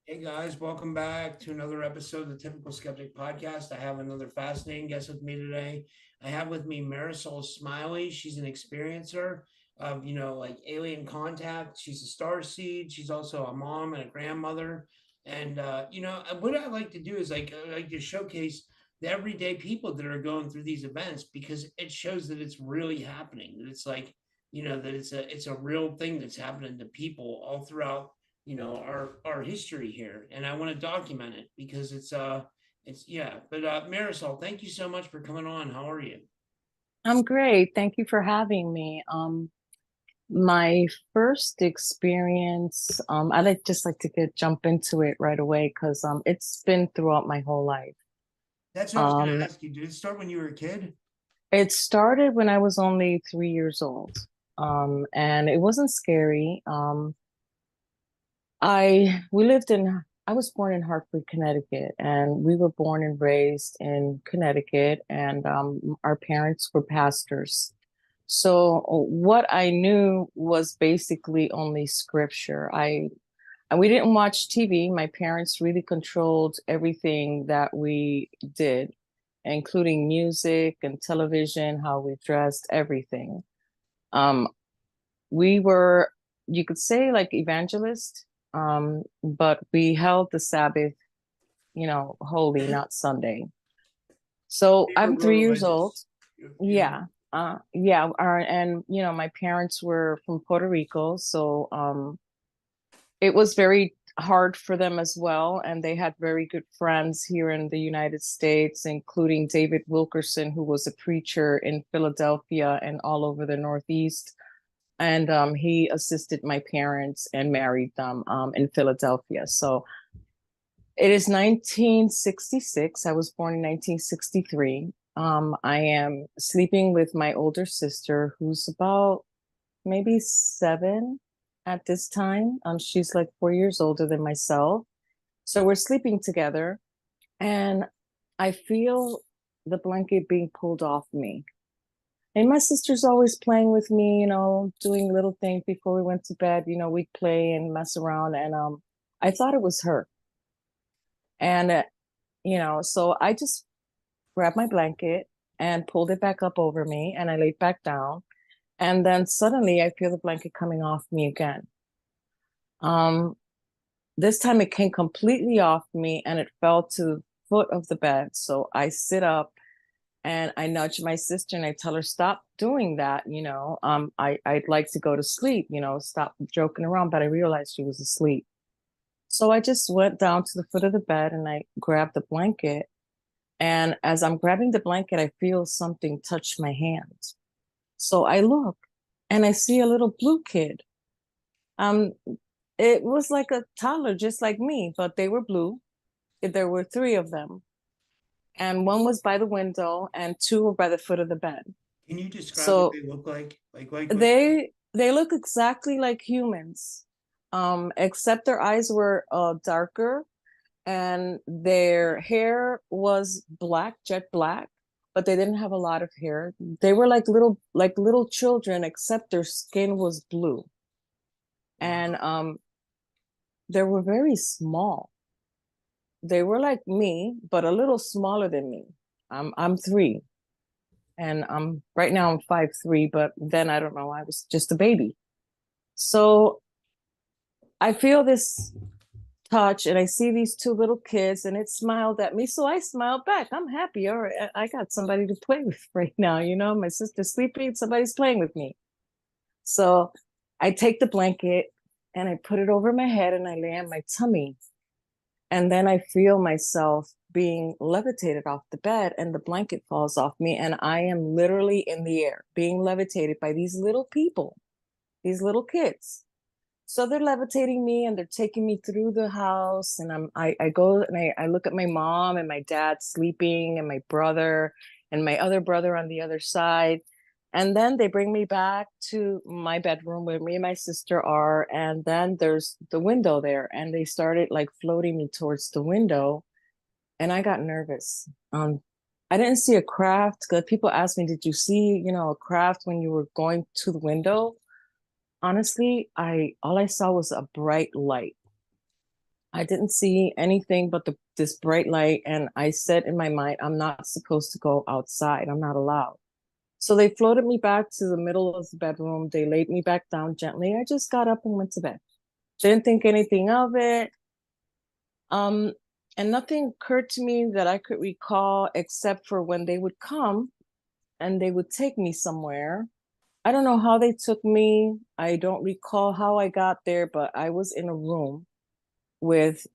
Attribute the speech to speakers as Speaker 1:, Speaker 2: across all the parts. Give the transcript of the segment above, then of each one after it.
Speaker 1: Hey guys, welcome back to another episode of the Typical Skeptic Podcast. I have another fascinating guest with me today. I have with me Marisol Smiley. She's an experiencer of, like alien contact. She's a star seed. She's also a mom and a grandmother. And what I like to do is I like to showcase the everyday people that are going through these events because it shows that it's really happening. That it's like, that it's a real thing that's happening to people all throughout our history here, and I want to document it because it's yeah. But Marisol, thank you so much for coming on. How are you?
Speaker 2: I'm great. Thank you for having me. My first experience, I'd like to get jump into it right away because it's been throughout my whole life.
Speaker 1: That's what I was going to
Speaker 2: Um,
Speaker 1: ask you. Did it start when you were a kid?
Speaker 2: it started when I was only 3 years old. And it wasn't scary. I was born in Hartford, Connecticut, and we were born and raised in Connecticut, and our parents were pastors. So what I knew was basically only scripture. And we didn't watch TV. My parents really controlled everything that we did, including music and television, how we dressed, everything. Um, we were, you could say, like evangelists, but we held the Sabbath, holy, not Sunday. So
Speaker 1: You were
Speaker 2: I'm
Speaker 1: real
Speaker 2: 3 years old.
Speaker 1: religious. You
Speaker 2: Yeah. Yeah. And my parents were from Puerto Rico. So it was very hard for them as well. And they had very good friends here in the United States, including David Wilkerson, who was a preacher in Philadelphia and all over the Northeast. And he assisted my parents and married them in Philadelphia. So it is 1966. I was born in 1963. I am sleeping with my older sister, who's about maybe 7 at this time. She's like 4 years older than myself. So we're sleeping together, and I feel the blanket being pulled off me. And my sister's always playing with me, doing little things before we went to bed. We'd play and mess around, and I thought it was her. And so I just grabbed my blanket and pulled it back up over me, and I laid back down. And then suddenly I feel the blanket coming off me again. Um, this time it came completely off me and it fell to the foot of the bed. So I sit up and I nudge my sister and I tell her, stop doing that. I'd like to go to sleep, stop joking around. But I realized she was asleep. So I just went down to the foot of the bed and I grabbed the blanket. And as I'm grabbing the blanket, I feel something touch my hand. So I look and I see a little blue kid. Um, it was like a toddler, just like me, but they were blue. There were three of them, and one was by the window, and two were by the foot of the bed.
Speaker 1: Can you describe what
Speaker 2: So
Speaker 1: they look like? Like what?
Speaker 2: they look exactly like humans, except their eyes were darker, and their hair was black, jet black, but they didn't have a lot of hair. They were like little children, except their skin was blue, and
Speaker 1: Wow.
Speaker 2: they were very small. They were like me, but a little smaller than me. I'm three, and I'm right now I'm 5'3", but then I don't know, I was just a baby. So I feel this touch and I see these two little kids and it smiled at me. So I smiled back. I'm happy. All right, I got somebody to play with right now. My sister's sleeping, somebody's playing with me. So I take the blanket and I put it over my head and I lay on my tummy. And then I feel myself being levitated off the bed and the blanket falls off me. And I am literally in the air being levitated by these little people, these little kids. So they're levitating me and they're taking me through the house. And I go and I look at my mom and my dad sleeping and my brother and my other brother on the other side. And then they bring me back to my bedroom where me and my sister are. And then there's the window there. And they started like floating me towards the window. And I got nervous. I didn't see a craft because people ask me, did you see, a craft when you were going to the window? Honestly, I all I saw was a bright light. I didn't see anything but this bright light. And I said in my mind, I'm not supposed to go outside. I'm not allowed. So they floated me back to the middle of the bedroom. They laid me back down gently. I just got up and went to bed. Didn't think anything of it. Um, and nothing occurred to me that I could recall except for when they would come and they would take me somewhere. I don't know how they took me. I don't recall how I got there, but I was in a room with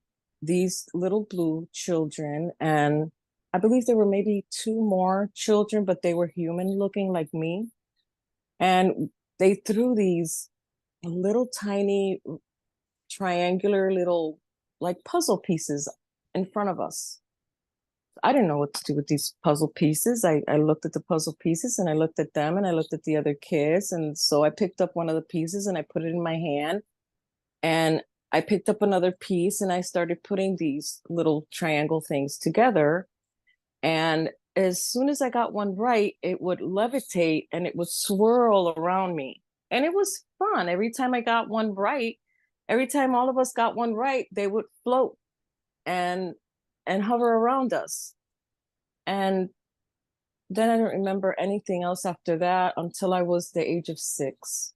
Speaker 2: these little blue children. And I believe there were maybe two more children, but they were human looking like me. And they threw these little tiny triangular little like puzzle pieces in front of us. I didn't know what to do with these puzzle pieces. I looked at the puzzle pieces and I looked at them and I looked at the other kids. And so I picked up one of the pieces and I put it in my hand. And I picked up another piece and I started putting these little triangle things together. And as soon as I got one right, it would levitate and it would swirl around me. And it was fun. Every time I got one right, every time all of us got one right, they would float and hover around us. And then I don't remember anything else after that until I was the age of 6.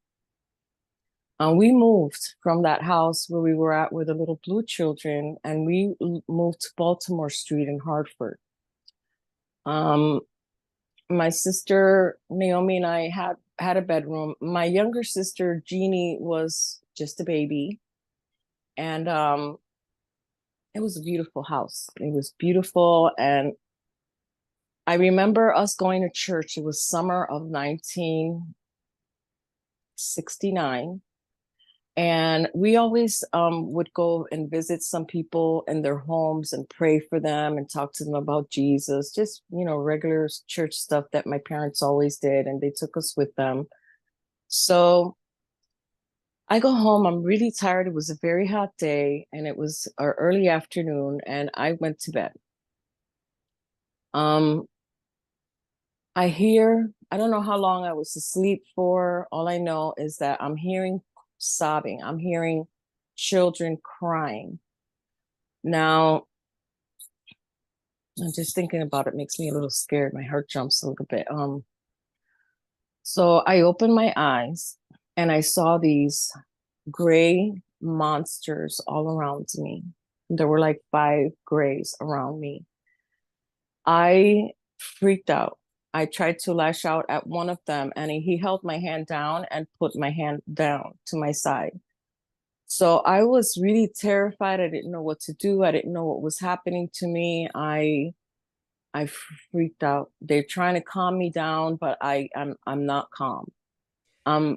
Speaker 2: We moved from that house where we were at with the little blue children, and we moved to Baltimore Street in Hartford. My sister Naomi and I had a bedroom. My younger sister Jeannie was just a baby, and it was a beautiful house. It was beautiful, and I remember us going to church. It was summer of 1969. And we always would go and visit some people in their homes and pray for them and talk to them about Jesus, just, regular church stuff that my parents always did. And they took us with them. So I go home. I'm really tired. It was a very hot day and it was early afternoon and I went to bed. I don't know how long I was asleep for. All I know is that I'm hearing sobbing. I'm hearing children crying. Now, I'm just thinking about it makes me a little scared. My heart jumps a little bit. So I opened my eyes and I saw these gray monsters all around me. There were like 5 grays around me. I freaked out. I tried to lash out at one of them and he held my hand down and put my hand down to my side. So I was really terrified. I didn't know what to do. I didn't know what was happening to me. I freaked out. They're trying to calm me down, but I'm not calm.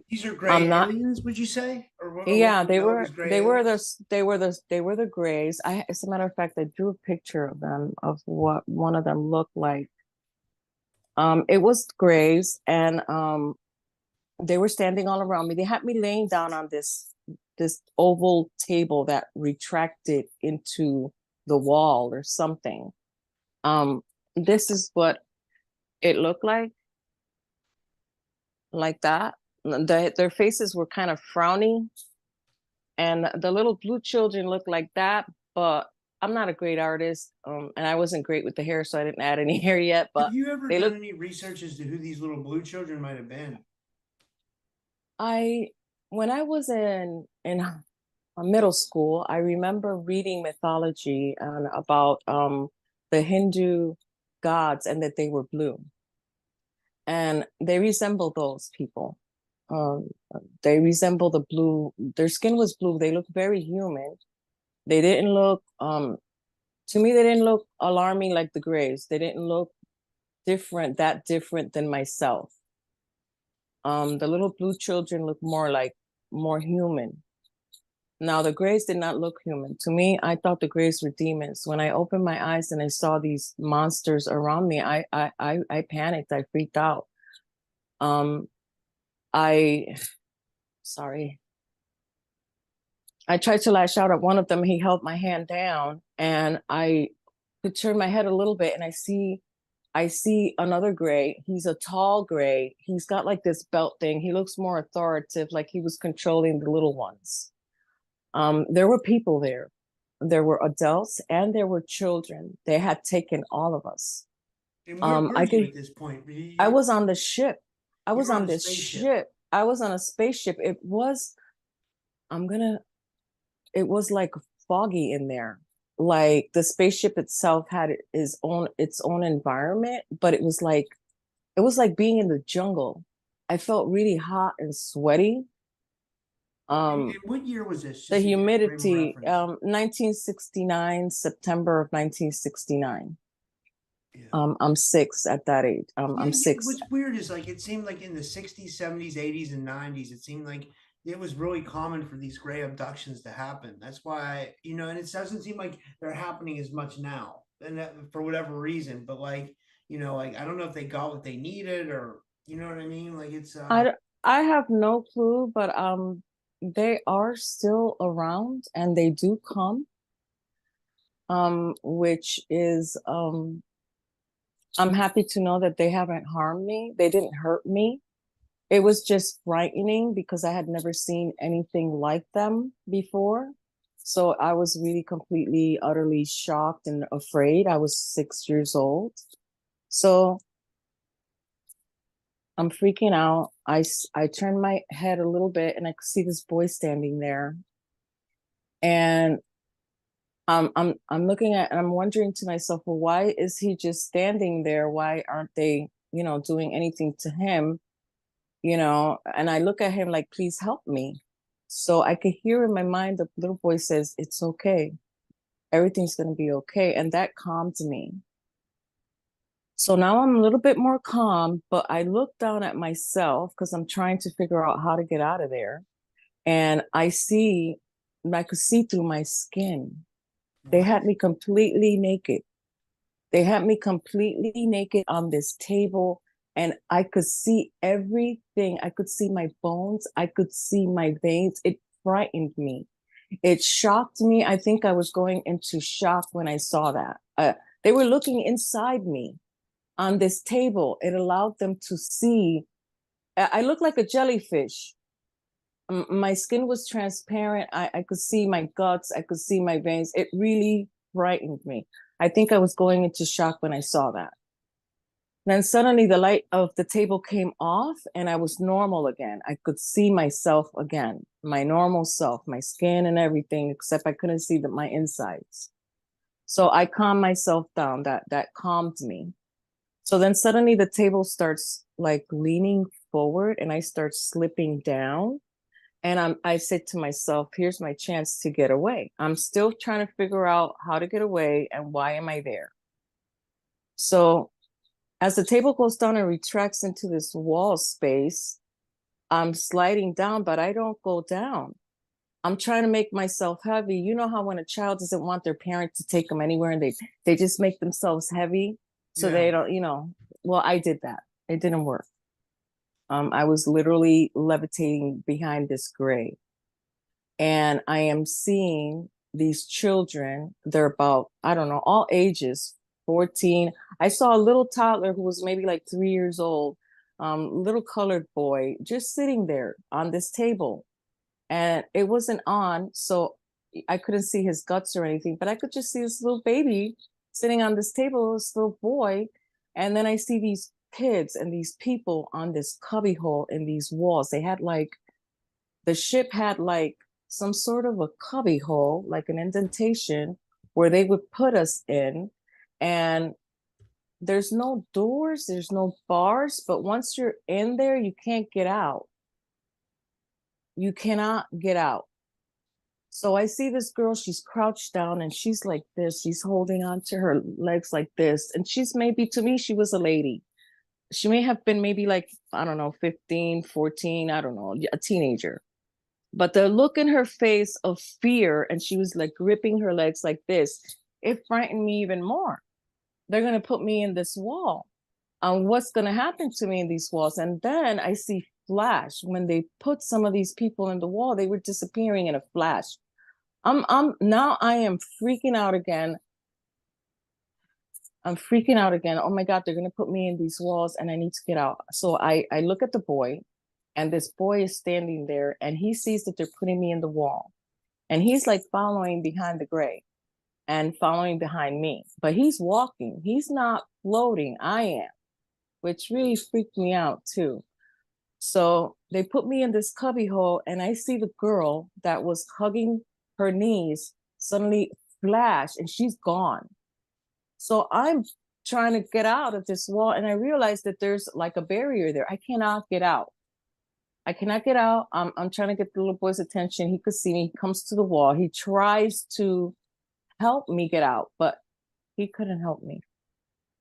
Speaker 1: These are gray
Speaker 2: I'm not.
Speaker 1: aliens, would you say? Or what
Speaker 2: Yeah,
Speaker 1: we know as gray aliens?
Speaker 2: they were the grays. As a matter of fact, I drew a picture of them of what one of them looked like. It was grays, and they were standing all around me. They had me laying down on this oval table that retracted into the wall or something. This is what it looked like that. Their faces were kind of frowny, and the little blue children looked like that. But I'm not a great artist, and I wasn't great with the hair, so I didn't add any hair yet. But
Speaker 1: Have you ever
Speaker 2: they
Speaker 1: done
Speaker 2: look.
Speaker 1: any research as to who these little blue children might have been?
Speaker 2: I When I was in middle school, I remember reading mythology and about the Hindu gods and that they were blue. And they resemble those people. Um, they resemble the blue. Their skin was blue. They looked very human. They didn't look, to me, they didn't look alarming like the Greys. They didn't look that different than myself. The little blue children looked more human. Now, the Greys did not look human. To me, I thought the Greys were demons. When I opened my eyes and I saw these monsters around me, I panicked. I freaked out. Um, I, sorry. I tried to lash out at one of them. He held my hand down, and I could turn my head a little bit, and I see another Gray. He's a tall Gray. He's got like this belt thing. He looks more authoritative, like he was controlling the little ones. There were people there. there were adults and there were children. They had taken all of us.
Speaker 1: And where were
Speaker 2: I
Speaker 1: you
Speaker 2: could
Speaker 1: at this point?
Speaker 2: I was on the ship. I
Speaker 1: You
Speaker 2: was
Speaker 1: were on
Speaker 2: on
Speaker 1: a
Speaker 2: this
Speaker 1: spaceship.
Speaker 2: ship. I was on a spaceship. I'm gonna, it was like foggy in there. Like the spaceship itself had its own environment, but it was like being in the jungle. I felt really hot and sweaty.
Speaker 1: And what year was this?
Speaker 2: The
Speaker 1: Just to get a frame of
Speaker 2: humidity,
Speaker 1: reference.
Speaker 2: 1969, September of 1969.
Speaker 1: Yeah.
Speaker 2: I'm six at that age.
Speaker 1: Yeah,
Speaker 2: I'm
Speaker 1: yeah.
Speaker 2: six.
Speaker 1: What's weird is like it seemed like in the 60s, 70s, 80s, and 90s, it seemed like it was really common for these gray abductions to happen. That's why, and it doesn't seem like they're happening as much now, and that, for whatever reason. But like, like I don't know if they got what they needed or you know what I mean. Like it's
Speaker 2: I I have no clue, but they are still around and they do come. Which is I'm happy to know that they haven't harmed me. They didn't hurt me. It was just frightening because I had never seen anything like them before. So I was really completely, utterly shocked and afraid. I was 6 years old. So I'm freaking out. I turn my head a little bit and I could see this boy standing there. And I'm looking at and I'm wondering to myself, well, why is he just standing there? Why aren't they, doing anything to him? And I look at him like, please help me. So I could hear in my mind the little boy says, it's okay. Everything's gonna be okay. And that calmed me. So now I'm a little bit more calm, but I look down at myself because I'm trying to figure out how to get out of there. And I could see through my skin. They
Speaker 1: what?
Speaker 2: had me completely naked. They had me completely naked on this table, and I could see everything. I could see my bones. I could see my veins. It frightened me. It shocked me. I think I was going into shock when I saw that. They were looking inside me on this table. It allowed them to see. I looked like a jellyfish. My skin was transparent. I could see my guts. I could see my veins. It really frightened me. I think I was going into shock when I saw that. Then suddenly the light of the table came off and I was normal again. I could see myself again, my normal self, my skin and everything, except I couldn't see my insides. So I calmed myself down. That calmed me. So then suddenly the table starts like leaning forward and I start slipping down. And I said to myself, here's my chance to get away. I'm still trying to figure out how to get away and why am I there? So as the table goes down and retracts into this wall space, I'm sliding down, but I don't go down. I'm trying to make myself heavy. You know how when a child doesn't want their parent to take them anywhere and they just make themselves heavy so
Speaker 1: Yeah.
Speaker 2: they don't, well, I did that. It didn't work. I was literally levitating behind this gray. And I am seeing these children. They're about, I don't know, all ages, 14. I saw a little toddler who was maybe like 3 years old, little colored boy, just sitting there on this table. And it wasn't on, so I couldn't see his guts or anything, but I could just see this little baby sitting on this table, this little boy. And then I see these kids and these people on this cubby hole in these walls. The ship had like some sort of a cubby hole, like an indentation where they would put us in. And there's no doors, there's no bars, but once you're in there, you can't get out. You cannot get out. So I see this girl, she's crouched down and she's like this. She's holding on to her legs like this. And she's maybe, to me, she was a lady. She may have been maybe like, I don't know, 15, 14, I don't know, a teenager. But the look in her face of fear, and she was like gripping her legs like this, it frightened me even more. They're going to put me in this wall. What's going to happen to me in these walls? And then I see flash. When they put some of these people in the wall, they were disappearing in a flash. Now I am freaking out again. I'm freaking out again. Oh my God, they're going to put me in these walls and I need to get out. So I look at the boy, and this boy is standing there and he sees that they're putting me in the wall. And he's like following behind the gray. and following behind me. But he's walking. He's not floating. I am, which really freaked me out too. So they put me in this cubby hole, and I see the girl that was hugging her knees suddenly flash, and she's gone. So I'm trying to get out of this wall, and I realize that there's like a barrier there. I cannot get out. I cannot get out. I'm trying to get the little boy's attention. He could see me. He comes to the wall. He tries to help me get out, but he couldn't help me.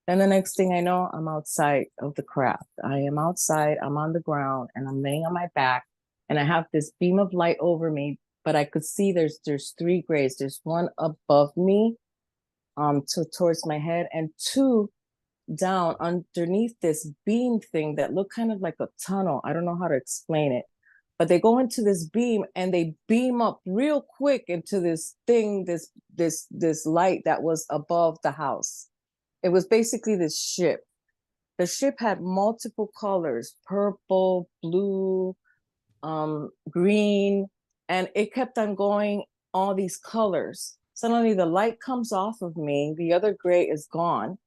Speaker 2: And the next thing I know, I'm outside of the craft. I am outside, I'm on the ground, and I'm laying on my back, and I have this beam of light over me, but I could see there's three grays. There's one above me, towards my head, and two down underneath this beam thing that looked kind of like a tunnel. I don't know how to explain it, but they go into this beam and they beam up real quick into this thing, this light that was above the house. It was basically this ship. The ship had multiple colors, purple, blue, green, and it kept on going, all these colors. Suddenly the light comes off of me, the other gray is gone,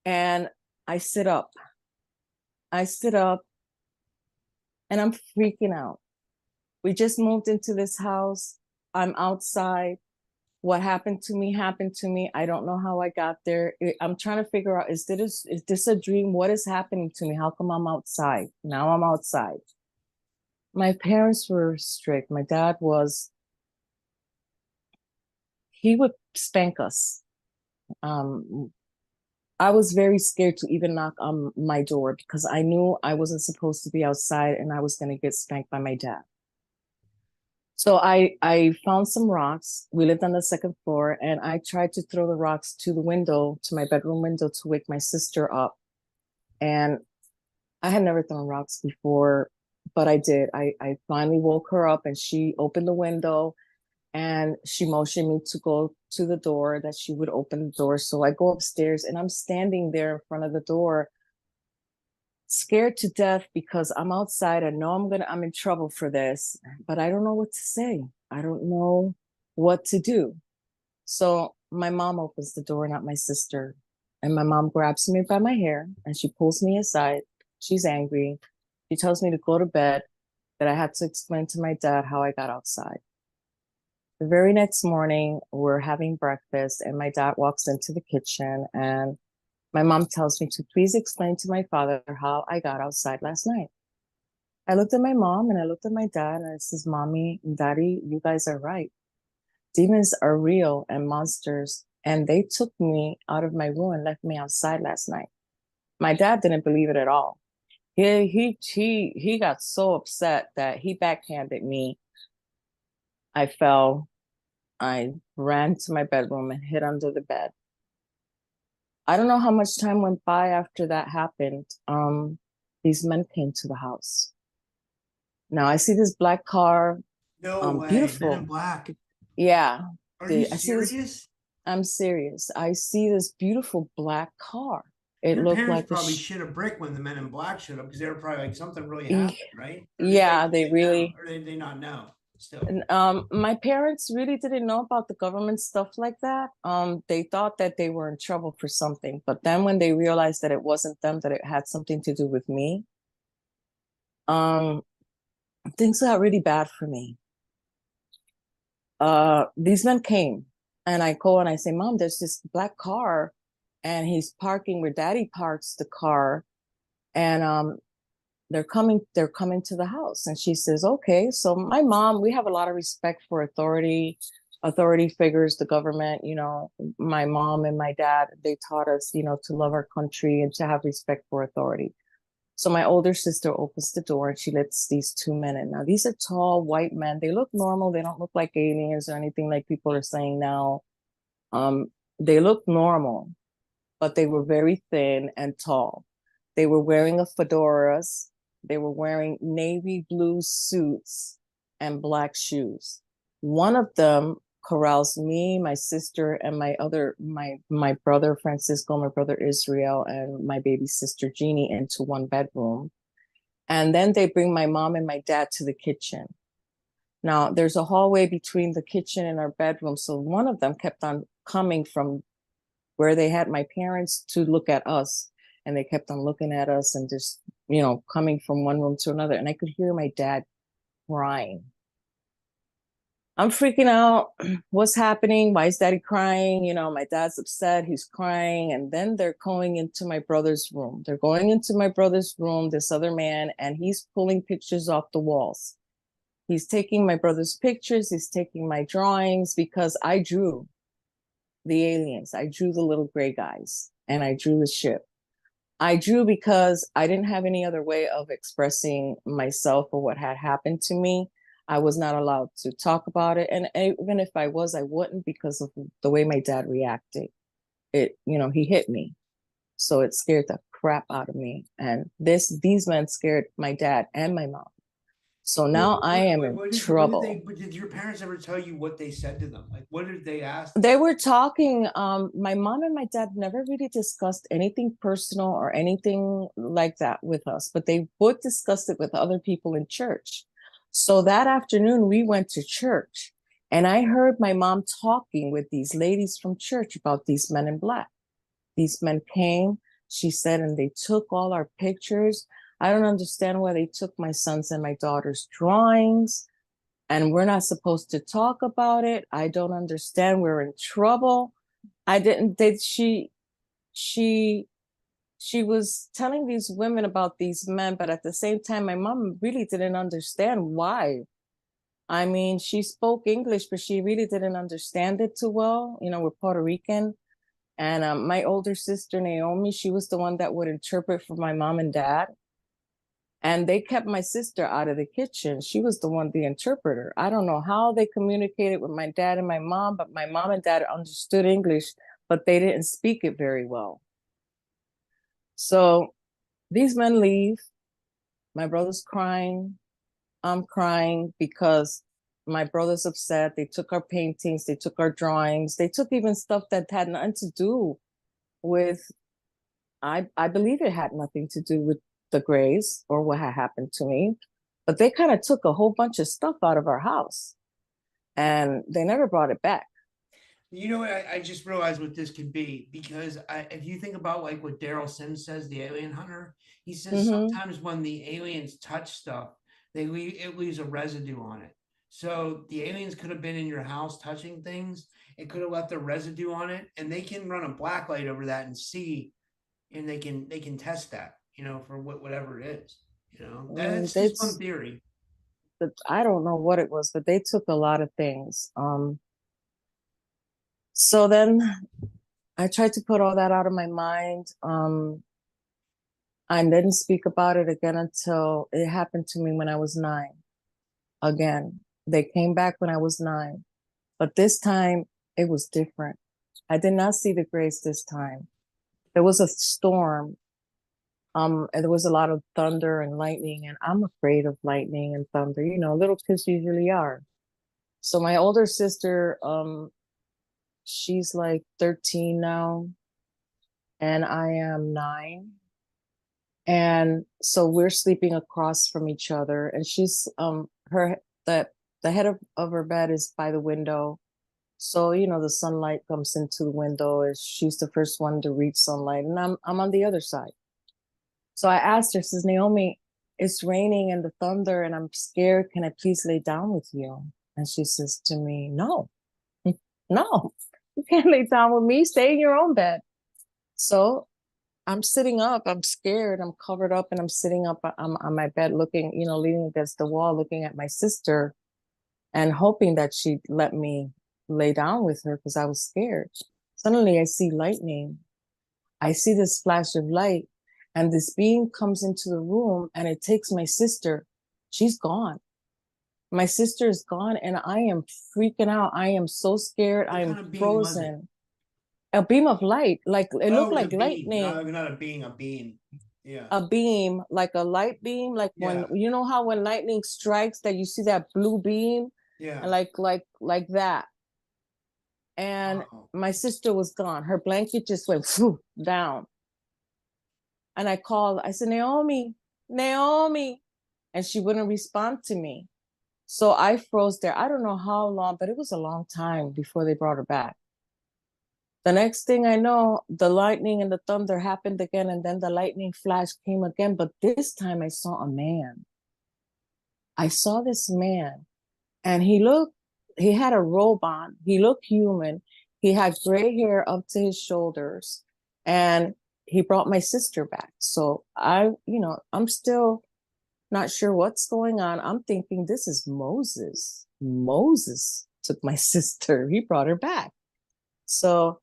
Speaker 2: and I sit up. I sit up and I'm freaking out. We just moved into this house. I'm outside. What happened to me happened to me. I don't know how I got there. I'm trying to figure out, is this a dream? What is happening to me? How come I'm outside? Now I'm outside. My parents were strict. My dad he would spank us. I was very scared to even knock on my door because I knew I wasn't supposed to be outside and I was going to get spanked by my dad. So I found some rocks. We lived on the second floor, and I tried to throw the rocks to the window, to my bedroom window, to wake my sister up. And I had never thrown rocks before, but I did. I finally woke her up, and she opened the window, and she motioned me to go to the door, that she would open the door. So I go upstairs, and I'm standing there in front of the door, scared to death because I'm outside. I know I'm in trouble for this, but I don't know what to say. I don't know what to do. So my mom opens the door, not my sister. And my mom grabs me by my hair and she pulls me aside. She's angry. She tells me to go to bed, that I had to explain to my dad how I got outside. The very next morning, we're having breakfast, and my dad walks into the kitchen, and my mom tells me to please explain to my father how I got outside last night. I looked at my mom and I looked at my dad, and I says, Mommy, Daddy, you guys are right. Demons are real and monsters, and they took me out of my room and left me outside last night. My dad didn't believe it at all. He got so upset that he backhanded me. I fell. I ran to my bedroom and hid under the bed. I don't know how much time went by after that happened. These men came to the house. Now I see this black car.
Speaker 1: No way.
Speaker 2: Beautiful.
Speaker 1: Men in black.
Speaker 2: Yeah.
Speaker 1: Are you serious?
Speaker 2: I'm serious. I see this beautiful black car. It
Speaker 1: Your
Speaker 2: looked
Speaker 1: parents
Speaker 2: like
Speaker 1: probably shit a brick when the men in black showed up, because they were probably like, something really
Speaker 2: Yeah.
Speaker 1: happened, right? Or
Speaker 2: Yeah, they really.
Speaker 1: know? Or they not know still.
Speaker 2: My parents really didn't know about the government stuff like that. They thought that they were in trouble for something, but then when they realized that it wasn't them, that it had something to do with me, things got really bad for me. These men came, and I go and I say, Mom, there's this black car, and he's parking where Daddy parks the car, and they're coming to the house. And she says, okay. So my mom, we have a lot of respect for authority figures, the government. My mom and my dad, they taught us, to love our country and to have respect for authority. So my older sister opens the door and she lets these two men in. Now, these are tall white men. They look normal. They don't look like aliens or anything like people are saying now. They look normal, but they were very thin and tall. They were wearing fedoras. They were wearing navy blue suits and black shoes. One of them corrals me, my sister, and my brother Francisco, my brother Israel, and my baby sister Jeannie into one bedroom. And then they bring my mom and my dad to the kitchen. Now, there's a hallway between the kitchen and our bedroom. So one of them kept on coming from where they had my parents to look at us. And they kept on looking at us and just, coming from one room to another. And I could hear my dad crying. I'm freaking out. What's happening? Why is daddy crying? My dad's upset. He's crying. And then they're going into my brother's room. They're going into my brother's room, this other man, and he's pulling pictures off the walls. He's taking my brother's pictures. He's taking my drawings because I drew the aliens. I drew the little gray guys and I drew the ship. I drew because I didn't have any other way of expressing myself or what had happened to me. I was not allowed to talk about it. And even if I was, I wouldn't because of the way my dad reacted. He hit me. So it scared the crap out of me. And these men scared my dad and my mom. So now I am in trouble.
Speaker 1: Did your parents ever tell you what they said to them? Like, what did they ask?
Speaker 2: They were talking. My mom and my dad never really discussed anything personal or anything like that with us, but they would discuss it with other people in church. So that afternoon, we went to church, and I heard my mom talking with these ladies from church about these men in black. These men came, she said, and they took all our pictures. I don't understand why they took my son's and my daughter's drawings, and we're not supposed to talk about it. I don't understand. We're in trouble. She was telling these women about these men, but at the same time, my mom really didn't understand why. I mean, she spoke English, but she really didn't understand it too well. We're Puerto Rican. And my older sister, Naomi, she was the one that would interpret for my mom and dad. And they kept my sister out of the kitchen. She was the interpreter. I don't know how they communicated with my dad and my mom, but my mom and dad understood English, but they didn't speak it very well. So these men leave. My brother's crying. I'm crying because my brother's upset. They took our paintings. They took our drawings. They took even stuff that had nothing to do with, I believe it had nothing to do with the Grays or what had happened to me. But they kind of took a whole bunch of stuff out of our house and they never brought it back.
Speaker 1: I just realized what this could be, because if you think about like what Daryl Sims says, the alien hunter, he says sometimes when the aliens touch stuff, it leaves a residue on it. So the aliens could have been in your house touching things. It could have left a residue on it, and they can run a black light over that and see, and they can test that, for whatever it is. That's just one theory.
Speaker 2: But I don't know what it was, but they took a lot of things. So then I tried to put all that out of my mind. I didn't speak about it again until it happened to me when I was 9. Again, they came back when I was 9, but this time it was different. I did not see the Grays this time. There was a storm, and there was a lot of thunder and lightning, and I'm afraid of lightning and thunder. Little kids usually are. So my older sister, she's like 13 now, and I am 9. And so we're sleeping across from each other, and she's the head of her bed is by the window. So, the sunlight comes into the window. She's the first one to reach sunlight, and I'm on the other side. So I asked her, says, Naomi, it's raining and the thunder, and I'm scared. Can I please lay down with you? And she says to me, no, no, you can't lay down with me. Stay in your own bed. So I'm sitting up. I'm scared. I'm covered up, and I'm sitting up on my bed looking, leaning against the wall, looking at my sister and hoping that she'd let me lay down with her because I was scared. Suddenly I see lightning. I see this flash of light, and this being comes into the room, and it takes my sister. She's gone. My sister is gone, and I am freaking out. I am so scared. I am frozen. A beam of light, like it looked like lightning.
Speaker 1: No, not a beam. Yeah.
Speaker 2: A beam, like a light beam, like when how when lightning strikes that you see that blue beam?
Speaker 1: Yeah.
Speaker 2: And like that. And my sister was gone. Her blanket just went down. And I said, Naomi, Naomi. And she wouldn't respond to me. So I froze there. I don't know how long, but it was a long time before they brought her back. The next thing I know, the lightning and the thunder happened again, and then the lightning flash came again. But this time I saw a man. I saw this man, and he had a robe on. He looked human. He had gray hair up to his shoulders, and he brought my sister back. So I'm still not sure what's going on. I'm thinking this is Moses. Moses took my sister. He brought her back. So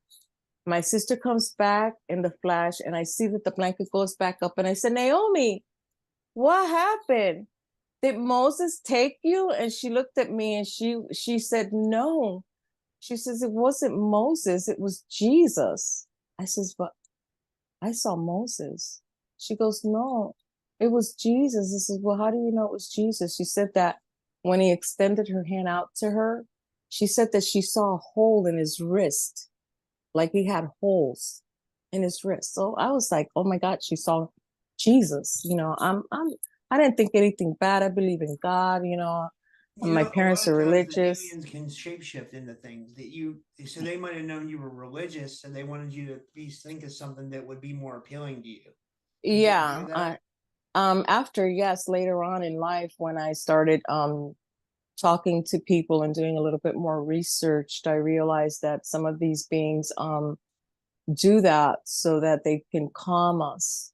Speaker 2: my sister comes back in the flash, and I see that the blanket goes back up, and I said, Naomi, what happened? Did Moses take you? And she looked at me and she said, no. She says, it wasn't Moses, it was Jesus. I says, but I saw Moses. She goes, no, it was Jesus. I says, well, how do you know it was Jesus? She said that when he extended her hand out to her, she said that she saw a hole in his wrist, like he had holes in his wrist. So I was like, oh my God, she saw Jesus. I didn't think anything bad. I believe in God,
Speaker 1: You
Speaker 2: my
Speaker 1: know, a lot
Speaker 2: parents are
Speaker 1: of times the
Speaker 2: religious.
Speaker 1: aliens can shapeshift into things that so they might have known you were religious and they wanted you to be think of something that would be more appealing to you. Did you ever
Speaker 2: Yeah,
Speaker 1: do that?
Speaker 2: after, yes, later on in life when I started talking to people and doing a little bit more research, I realized that some of these beings do that so that they can calm us,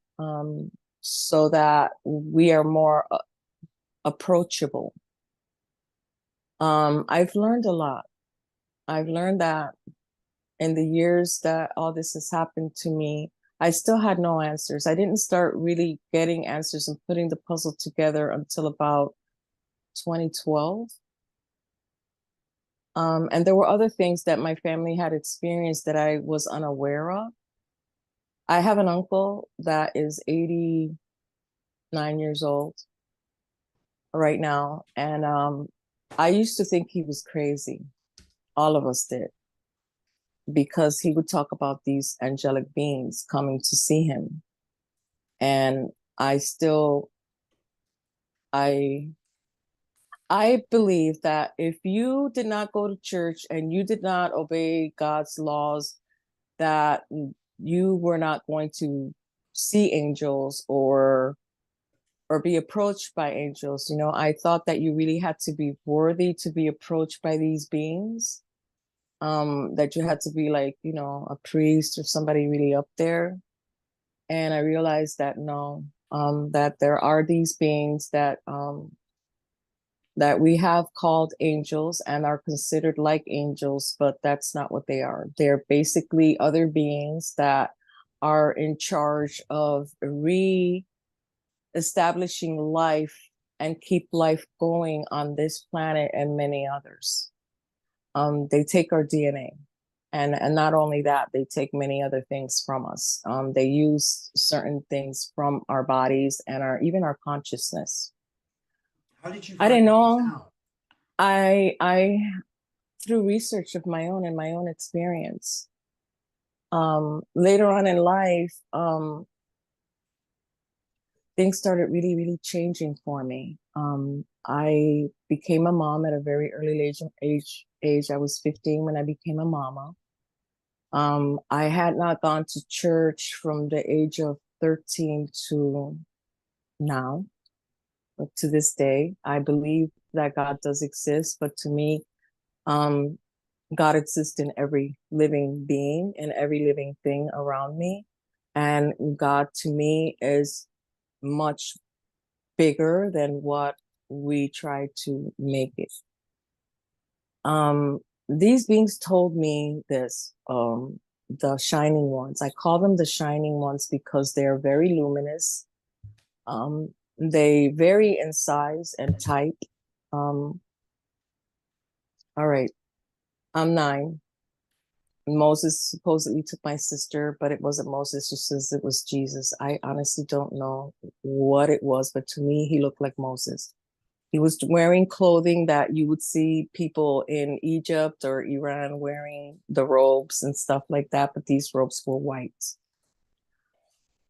Speaker 2: so that we are more approachable. I've learned a lot. I've learned that in the years that all this has happened to me, I still had no answers. I didn't start really getting answers and putting the puzzle together until about 2012. And there were other things that my family had experienced that I was unaware of. I have an uncle that is 89 years old right now. And I used to think he was crazy. All of us did, because he would talk about these angelic beings coming to see him. And I still, I I believe that if you did not go to church and you did not obey God's laws, that you were not going to see angels or be approached by angels. I thought that you really had to be worthy to be approached by these beings. That you had to be like, a priest or somebody really up there. And I realized that no, that there are these beings that we have called angels and are considered like angels, but that's not what they are. They're basically other beings that are in charge of re-establishing life and keep life going on this planet and many others. They take our DNA. And not only that, they take many other things from us. They use certain things from our bodies and even our consciousness.
Speaker 1: How did you
Speaker 2: I
Speaker 1: find
Speaker 2: didn't
Speaker 1: this
Speaker 2: know.
Speaker 1: out?
Speaker 2: I through research of my own and my own experience. Later on in life, things started really, really changing for me. I became a mom at a very early age. I was 15 when I became a mama. I had not gone to church from the age of 13 to now, but to this day. I believe that God does exist, but to me, um, God exists in every living being and every living thing around me. And God to me is much bigger than what we try to make it. These beings told me this, the shining ones. I call them the shining ones because they're very luminous. They vary in size and type. All right, I'm 9. Moses supposedly took my sister, but it wasn't Moses. She says it was Jesus. I honestly don't know what it was, but to me, he looked like Moses. He was wearing clothing that you would see people in Egypt or Iran wearing, the robes and stuff like that, but these robes were white.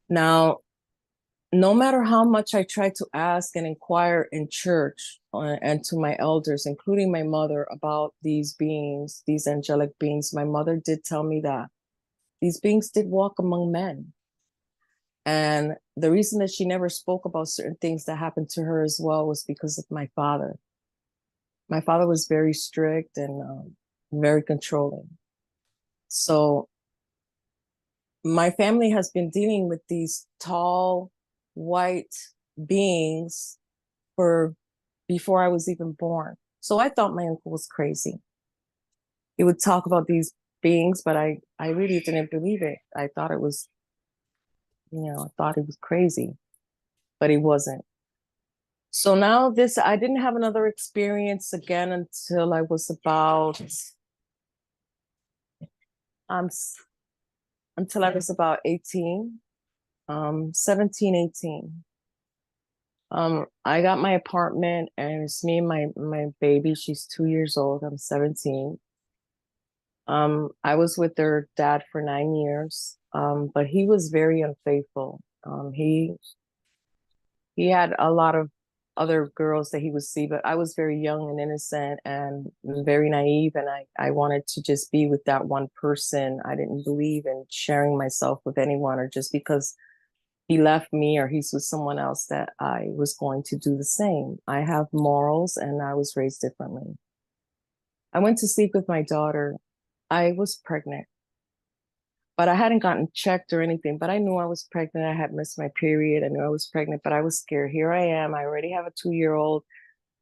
Speaker 2: Now, no matter how much I tried to ask and inquire in church and to my elders, including my mother, about these beings, these angelic beings, my mother did tell me that these beings did walk among men. And the reason that she never spoke about certain things that happened to her as well was because of my father. My father was very strict and very controlling. So my family has been dealing with these tall, white beings for before I was even born. So I thought my uncle was crazy. He would talk about these beings, but I really didn't believe it. I thought it was, I thought he was crazy, but he wasn't. So now I didn't have another experience again until I was about, um, until I was about 18, 17, 18. I got my apartment and it's me and my baby. She's 2 years old. I'm 17. I was with their dad for 9 years. But he was very unfaithful. He had a lot of other girls that he would see, but I was very young and innocent and very naive, and I wanted to just be with that one person. I didn't believe in sharing myself with anyone, or just because he left me or he's with someone else that I was going to do the same. I have morals and I was raised differently. I went to sleep with my daughter. I was pregnant, but I hadn't gotten checked or anything, but I knew I was pregnant. I had missed my period. I knew I was pregnant, but I was scared. Here I am. I already have a 2-year-old.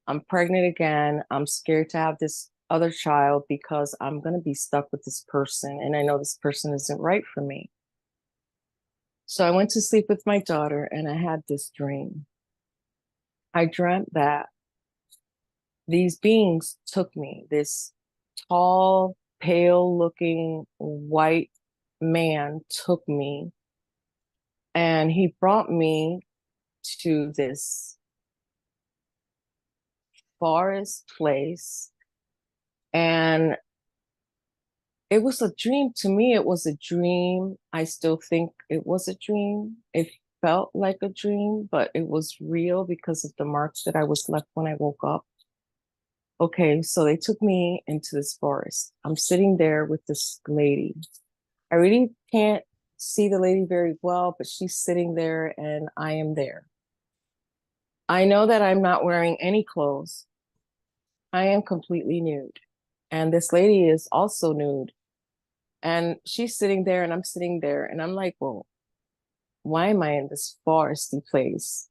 Speaker 2: I'm pregnant again. I'm scared to have this other child because I'm going to be stuck with this person. And I know this person isn't right for me. So I went to sleep with my daughter and I had this dream. I dreamt that these beings took me, this tall, pale looking white man took me, and he brought me to this forest place. And it was a dream. To me, it was a dream. I still think it was a dream. It felt like a dream, but it was real because of the marks that I was left when I woke up. Okay, so they took me into this forest. I'm sitting there with this lady. I really can't see the lady very well, but she's sitting there and I am there. I know that I'm not wearing any clothes. I am completely nude. And this lady is also nude. And she's sitting there and I'm sitting there. And I'm like, well, why am I in this foresty place?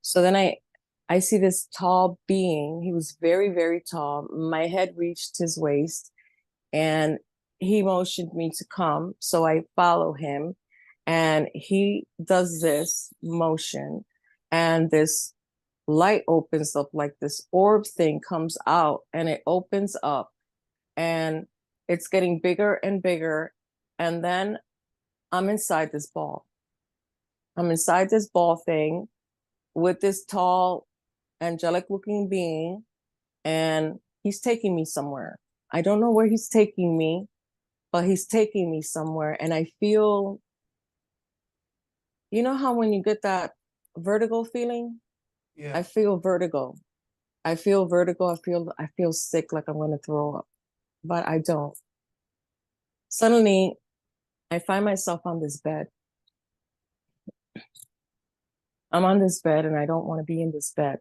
Speaker 2: So then I see this tall being. He was very, very tall. My head reached his waist and he motioned me to come. So I follow him and he does this motion and this light opens up, like this orb thing comes out and it opens up and it's getting bigger and bigger. And then I'm inside this ball. I'm inside this ball thing with this tall, angelic looking being, and he's taking me somewhere. I don't know where he's taking me, but he's taking me somewhere. And I feel, you know how when you get that vertigo feeling?
Speaker 1: Yeah.
Speaker 2: I feel vertigo. I feel vertigo. I feel sick, like I'm going to throw up, but I don't. Suddenly, I find myself on this bed. I'm on this bed and I don't want to be in this bed.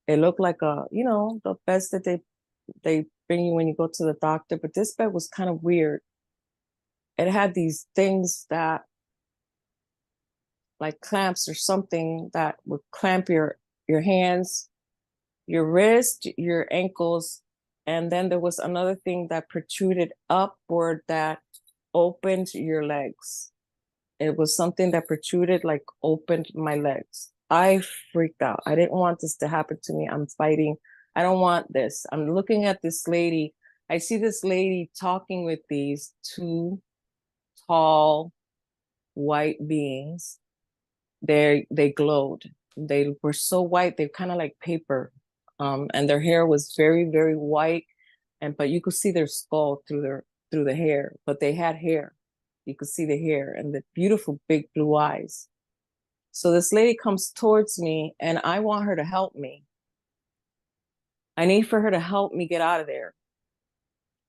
Speaker 2: It looked like the beds that they bring you when you go to the doctor, but this bed was kind of weird. It had these things that, like clamps or something, that would clamp your hands, your wrist, your ankles, and then there was another thing that protruded upward that opened your legs. It was something that protruded, like opened my legs. I freaked out. I didn't want this to happen to me. I'm fighting. I don't want this. I'm looking at this lady. I see this lady talking with these two tall white beings. They glowed. They were so white, they kind of like paper. And their hair was very, very white. But you could see their skull through the hair, but they had hair. You could see the hair and the beautiful big blue eyes. So this lady comes towards me and I want her to help me. I need for her to help me get out of there.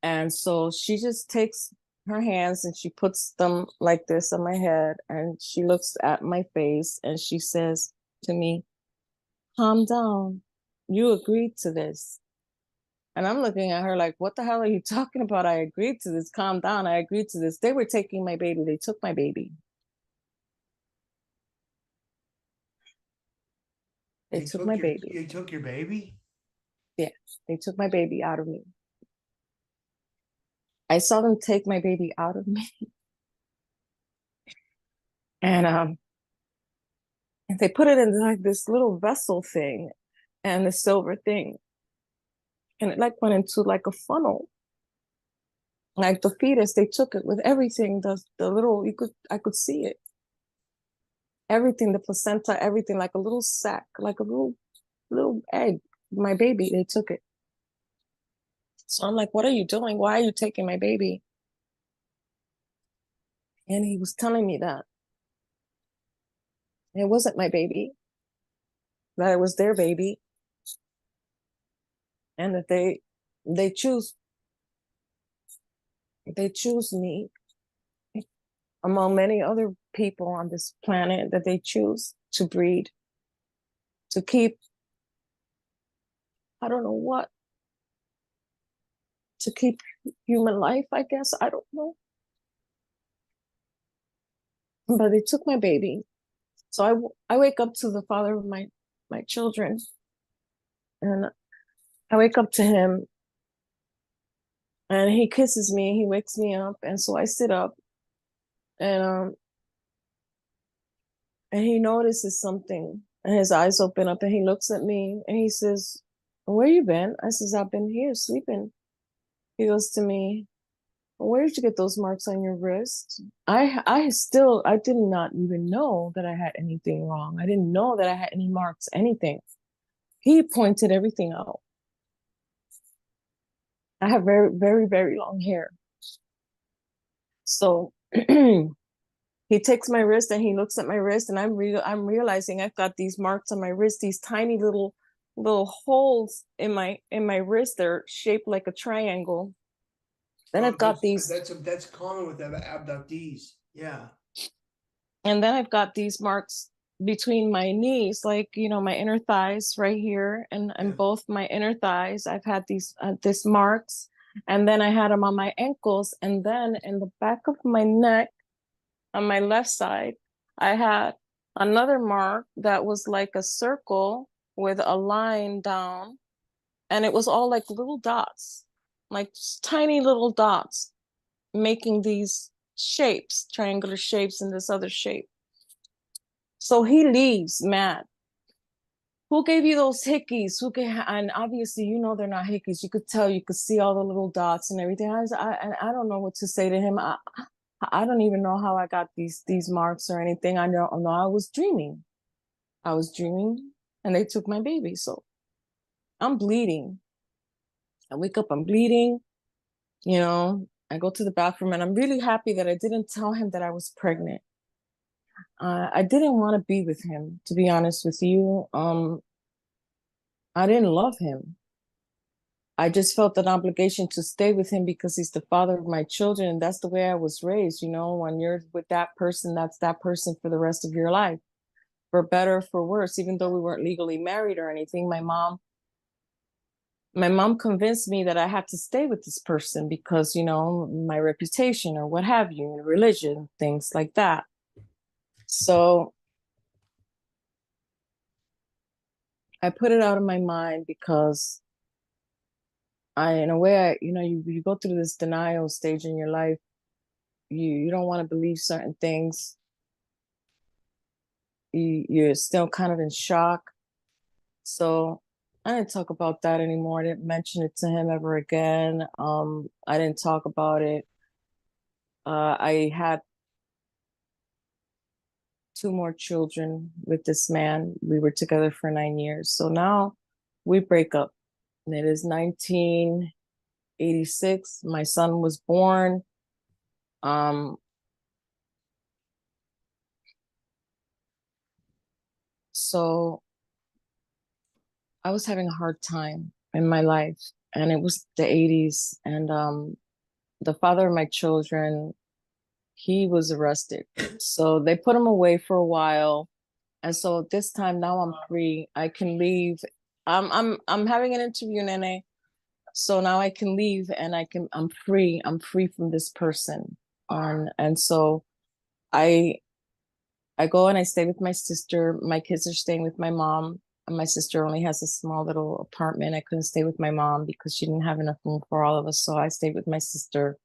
Speaker 2: And so she just takes her hands and she puts them like this on my head and she looks at my face and she says to me, calm down. You agreed to this. And I'm looking at her like, what the hell are you talking about? I agreed to this. Calm down. I agreed to this. They were taking my baby. They took my baby. They took my baby.
Speaker 1: You took your baby?
Speaker 2: Yeah, they took my baby out of me. I saw them take my baby out of me. And they put it in like this little vessel thing and the silver thing. And it like went into like a funnel. Like the fetus, they took it with everything. The little, I could see it. Everything, the placenta, everything, like a little sack, like a little egg. My baby, they took it. So I'm like, what are you doing? Why are you taking my baby? And he was telling me that it wasn't my baby, that it was their baby, and that they choose me among many other people on this planet, that they choose to breed, to keep, I don't know what, to keep human life, I guess. I don't know. But they took my baby. So I wake up to the father of my children, and I wake up to him, and he kisses me. He wakes me up, and so I sit up, and he notices something, and his eyes open up, and he looks at me, and he says, "Where you been?" I says, "I've been here sleeping." He goes to me, "Where did you get those marks on your wrist?" I did not even know that I had anything wrong. I didn't know that I had any marks, anything. He pointed everything out. I have very, very, very long hair. So he takes my wrist and he looks at my wrist, and I'm realizing I've got these marks on my wrist, these tiny little holes in my wrist. They're shaped like a triangle. Then I've got these.
Speaker 1: That's common with abductees. Yeah.
Speaker 2: And then I've got these marks between my knees, like, my inner thighs right here, and both my inner thighs. I've had these marks, and then I had them on my ankles, and then in the back of my neck, on my left side, I had another mark that was like a circle with a line down, and it was all like little dots, like tiny little dots, making these shapes, triangular shapes, in this other shape. So he leaves mad. Who gave you those hickeys? And obviously, they're not hickeys. You could tell, you could see all the little dots and everything. I don't know what to say to him. I don't even know how I got these marks or anything. I know I was dreaming. And they took my baby. So I'm bleeding. I wake up, I'm bleeding. I go to the bathroom, and I'm really happy that I didn't tell him that I was pregnant. I didn't want to be with him, to be honest with you. I didn't love him. I just felt an obligation to stay with him because he's the father of my children. And that's the way I was raised. When you're with that person, that's that person for the rest of your life, for better or for worse. Even though we weren't legally married or anything, my mom convinced me that I had to stay with this person because, my reputation or what have you, religion, things like that. So I put it out of my mind because in a way, you go through this denial stage in your life. You don't want to believe certain things. You're still kind of in shock. So I didn't talk about that anymore. I didn't mention it to him ever again. I didn't talk about it. I had 2 more children with this man. We were together for 9 years. So now we break up. And it is 1986. My son was born. so I was having a hard time in my life, and it was the 80s, and the father of my children, he was arrested. So they put him away for a while. And so this time now I'm free. I can leave. I'm having an interview, Nene. So now I can leave and I'm free. I'm free from this person. And so I I go and I stay with my sister. My kids are staying with my mom. And my sister only has a small little apartment. I couldn't stay with my mom because she didn't have enough room for all of us. So I stayed with my sister.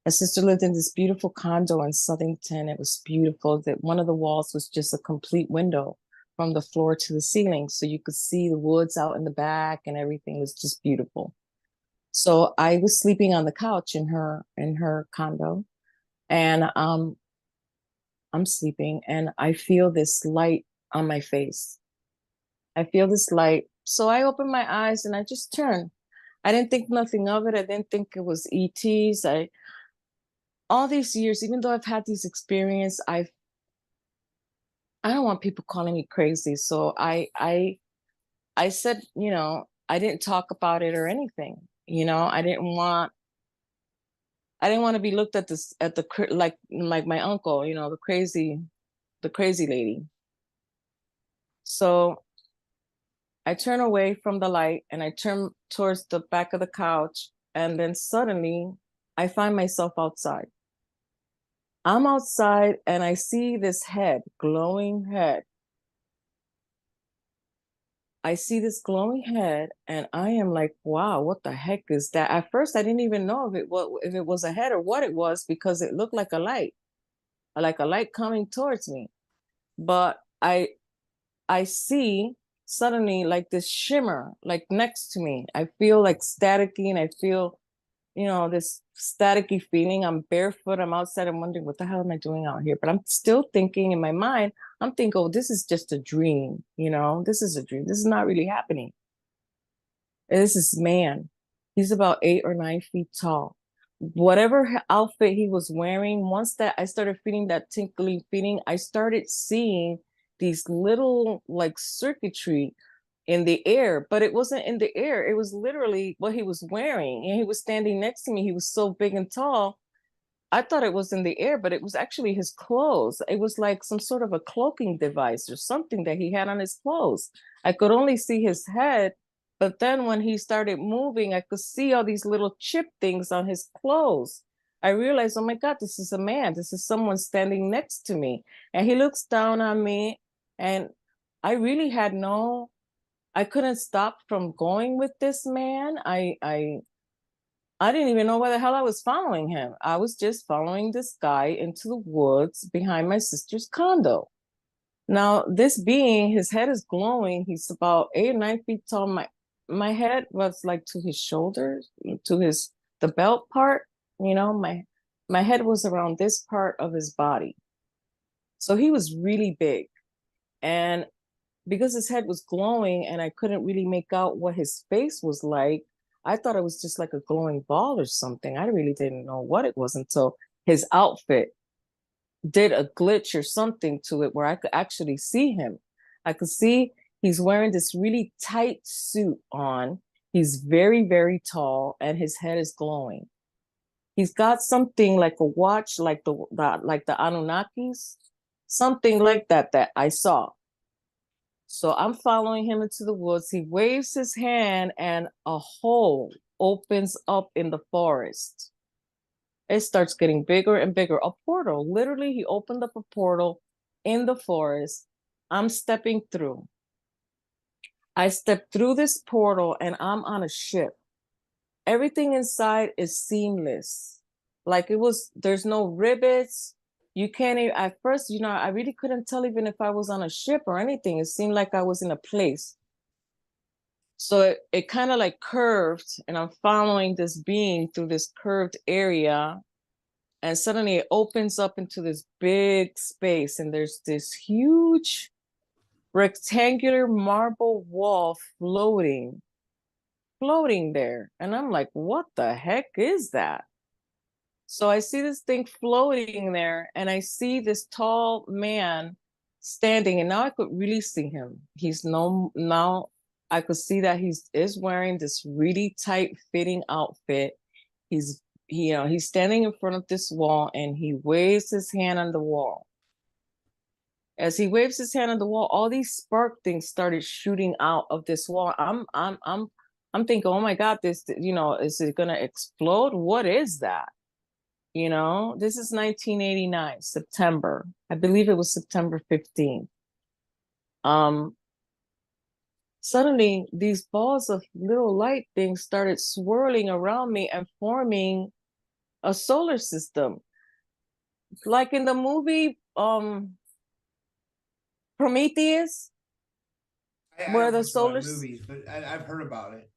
Speaker 2: My sister lived in this beautiful condo in Southington. It was beautiful. That one of the walls was just a complete window from the floor to the ceiling. So you could see the woods out in the back and everything was just beautiful. So I was sleeping on the couch in her condo. And I'm sleeping and I feel this light on my face. I feel this light. So I open my eyes and I just turn. I didn't think nothing of it. I didn't think it was ETs. All these years, even though I've had these experiences, I don't want people calling me crazy. So I said, I didn't talk about it or anything. I didn't want to be looked at this at the like my uncle, the crazy lady. So I turn away from the light and I turn towards the back of the couch, and then suddenly I find myself outside. I'm outside and I see this head, glowing head. I see this glowing head and I am like, wow, what the heck is that? At first, I didn't even know if it was a head or what it was because it looked like a light coming towards me. But I see suddenly like this shimmer, like next to me. I feel like staticky and I feel, this staticky feeling. I'm barefoot, I'm outside, I'm wondering what the hell am I doing out here? But I'm still thinking in my mind, I'm thinking, oh, this is just a dream, this is a dream. This is not really happening. And this is man. He's about 8 or 9 feet tall. Whatever outfit he was wearing, once that I started feeling that tinkling feeling, I started seeing these little like circuitry in the air, but it wasn't in the air. It was literally what he was wearing. And he was standing next to me. He was so big and tall. I thought it was in the air, but it was actually his clothes. It was like some sort of a cloaking device or something that he had on his clothes. I could only see his head, but then when he started moving, I could see all these little chip things on his clothes. I realized, oh my God, this is a man. This is someone standing next to me. And he looks down on me, and I really had I couldn't stop from going with this man. I didn't even know why the hell I was following him. I was just following this guy into the woods behind my sister's condo. Now, this being, his head is glowing. He's about 8 or 9 feet tall. My head was like to his shoulders, to the belt part. My head was around this part of his body. So he was really big. And because his head was glowing and I couldn't really make out what his face was like, I thought it was just like a glowing ball or something. I really didn't know what it was until his outfit did a glitch or something to it where I could actually see him. I could see he's wearing this really tight suit on. He's very, very tall and his head is glowing. He's got something like a watch, like the Anunnakis, something like that I saw. So I'm following him into the woods. He waves his hand and a hole opens up in the forest. It starts getting bigger and bigger. A portal. Literally, he opened up a portal in the forest. I'm stepping through. I step through this portal and I'm on a ship. Everything inside is seamless. Like there's no rivets. You can't even, at first, I really couldn't tell even if I was on a ship or anything. It seemed like I was in a place. So it kind of like curved, and I'm following this being through this curved area. And suddenly it opens up into this big space, and there's this huge rectangular marble wall floating there. And I'm like, what the heck is that? So I see this thing floating there, and I see this tall man standing, and now I could really see him. Now I could see that is wearing this really tight fitting outfit. He's standing in front of this wall, and he waves his hand on the wall. As he waves his hand on the wall, all these spark things started shooting out of this wall. I'm thinking, oh my God, this, is it gonna explode? What is that? This is 1989, September. I believe it was September 15th. Suddenly these balls of little light things started swirling around me and forming a solar system. Like in the movie Prometheus,
Speaker 1: I
Speaker 2: where
Speaker 1: don't
Speaker 2: the
Speaker 1: watch a lot
Speaker 2: solar
Speaker 1: of movies, but I've heard about it.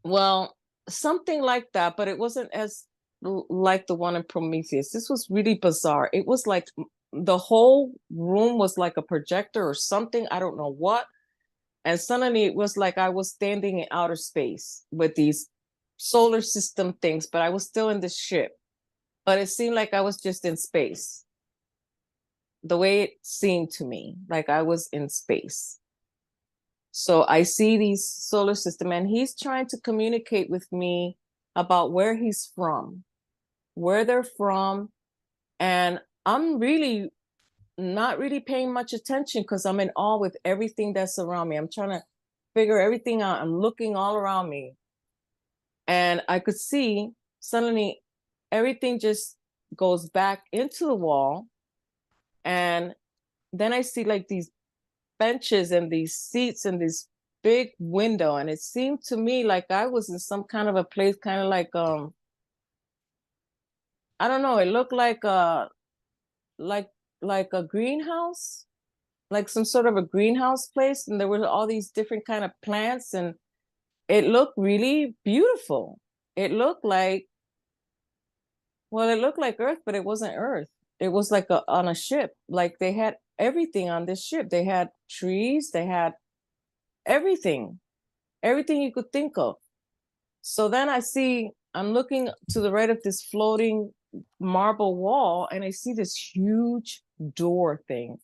Speaker 2: well, something like that, but it wasn't as like the one in Prometheus. This was really bizarre. It was like the whole room was like a projector or something. I don't know what. And suddenly it was like I was standing in outer space with these solar system things, but I was still in the ship. But it seemed like I was just in space. The way it seemed to me, like I was in space. So I see these solar system, and he's trying to communicate with me about where he's from, where they're from. And I'm really not really paying much attention because I'm in awe with everything that's around me. I'm trying to figure everything out. I'm looking all around me. And I could see suddenly everything just goes back into the wall. And then I see like these benches and these seats and this big window. And it seemed to me like I was in some kind of a place, kind of like I don't know, it looked like like a greenhouse, like some sort of a greenhouse place, and there were all these different kind of plants, and it looked really beautiful. It looked like, well, it looked like Earth, but it wasn't Earth. It was like on a ship. Like they had everything on this ship. They had trees, they had everything, everything you could think of. So then I'm looking to the right of this floating marble wall, and I see this huge door thing.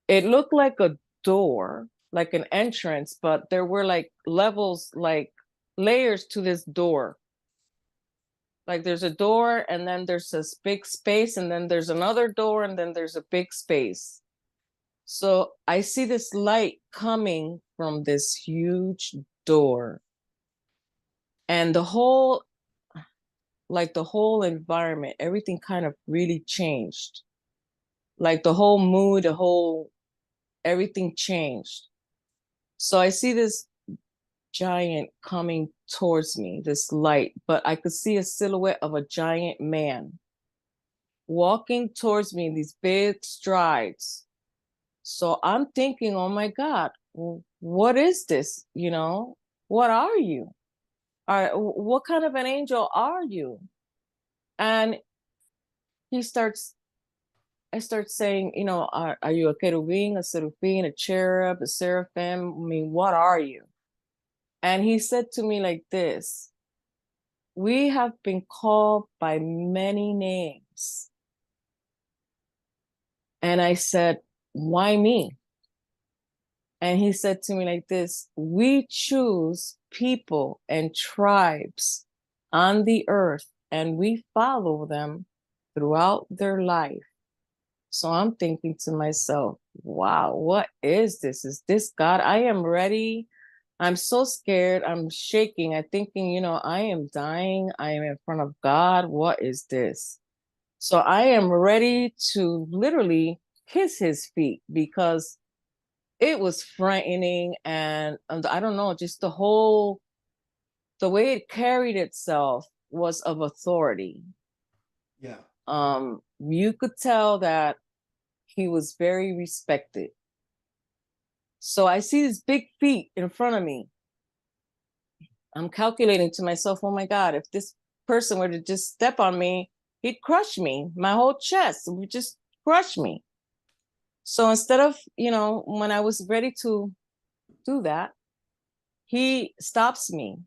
Speaker 2: It looked like a door, like an entrance, but there were like levels, like layers to this door. Like there's a door, and then there's this big space, and then there's another door, and then there's a big space. So I see this light coming from this huge door. And the whole environment, everything kind of really changed. Like the whole mood, everything changed. So I see this giant coming towards me, this light, but I could see a silhouette of a giant man walking towards me in these big strides. So I'm thinking, oh my God, what is this? What are you? What kind of an angel are you? And he starts, I start saying, are you a cherubim, a seraphim, a cherub, a seraphim? I mean, what are you? And he said to me like this: we have been called by many names. And I said, why me? And he said to me like this: we choose people and tribes on the earth, and we follow them throughout their life. So I'm thinking to myself, wow, what is this? Is this God? I am ready. I'm so scared. I'm shaking. I'm thinking, I am dying. I am in front of God. What is this? So I am ready to literally kiss his feet because it was frightening. And I don't know, just the way it carried itself was of authority.
Speaker 1: Yeah.
Speaker 2: You could tell that he was very respected. So I see these big feet in front of me. I'm calculating to myself, oh my God, if this person were to just step on me, he'd crush me. My whole chest would just crush me. So instead of, when I was ready to do that, he stops me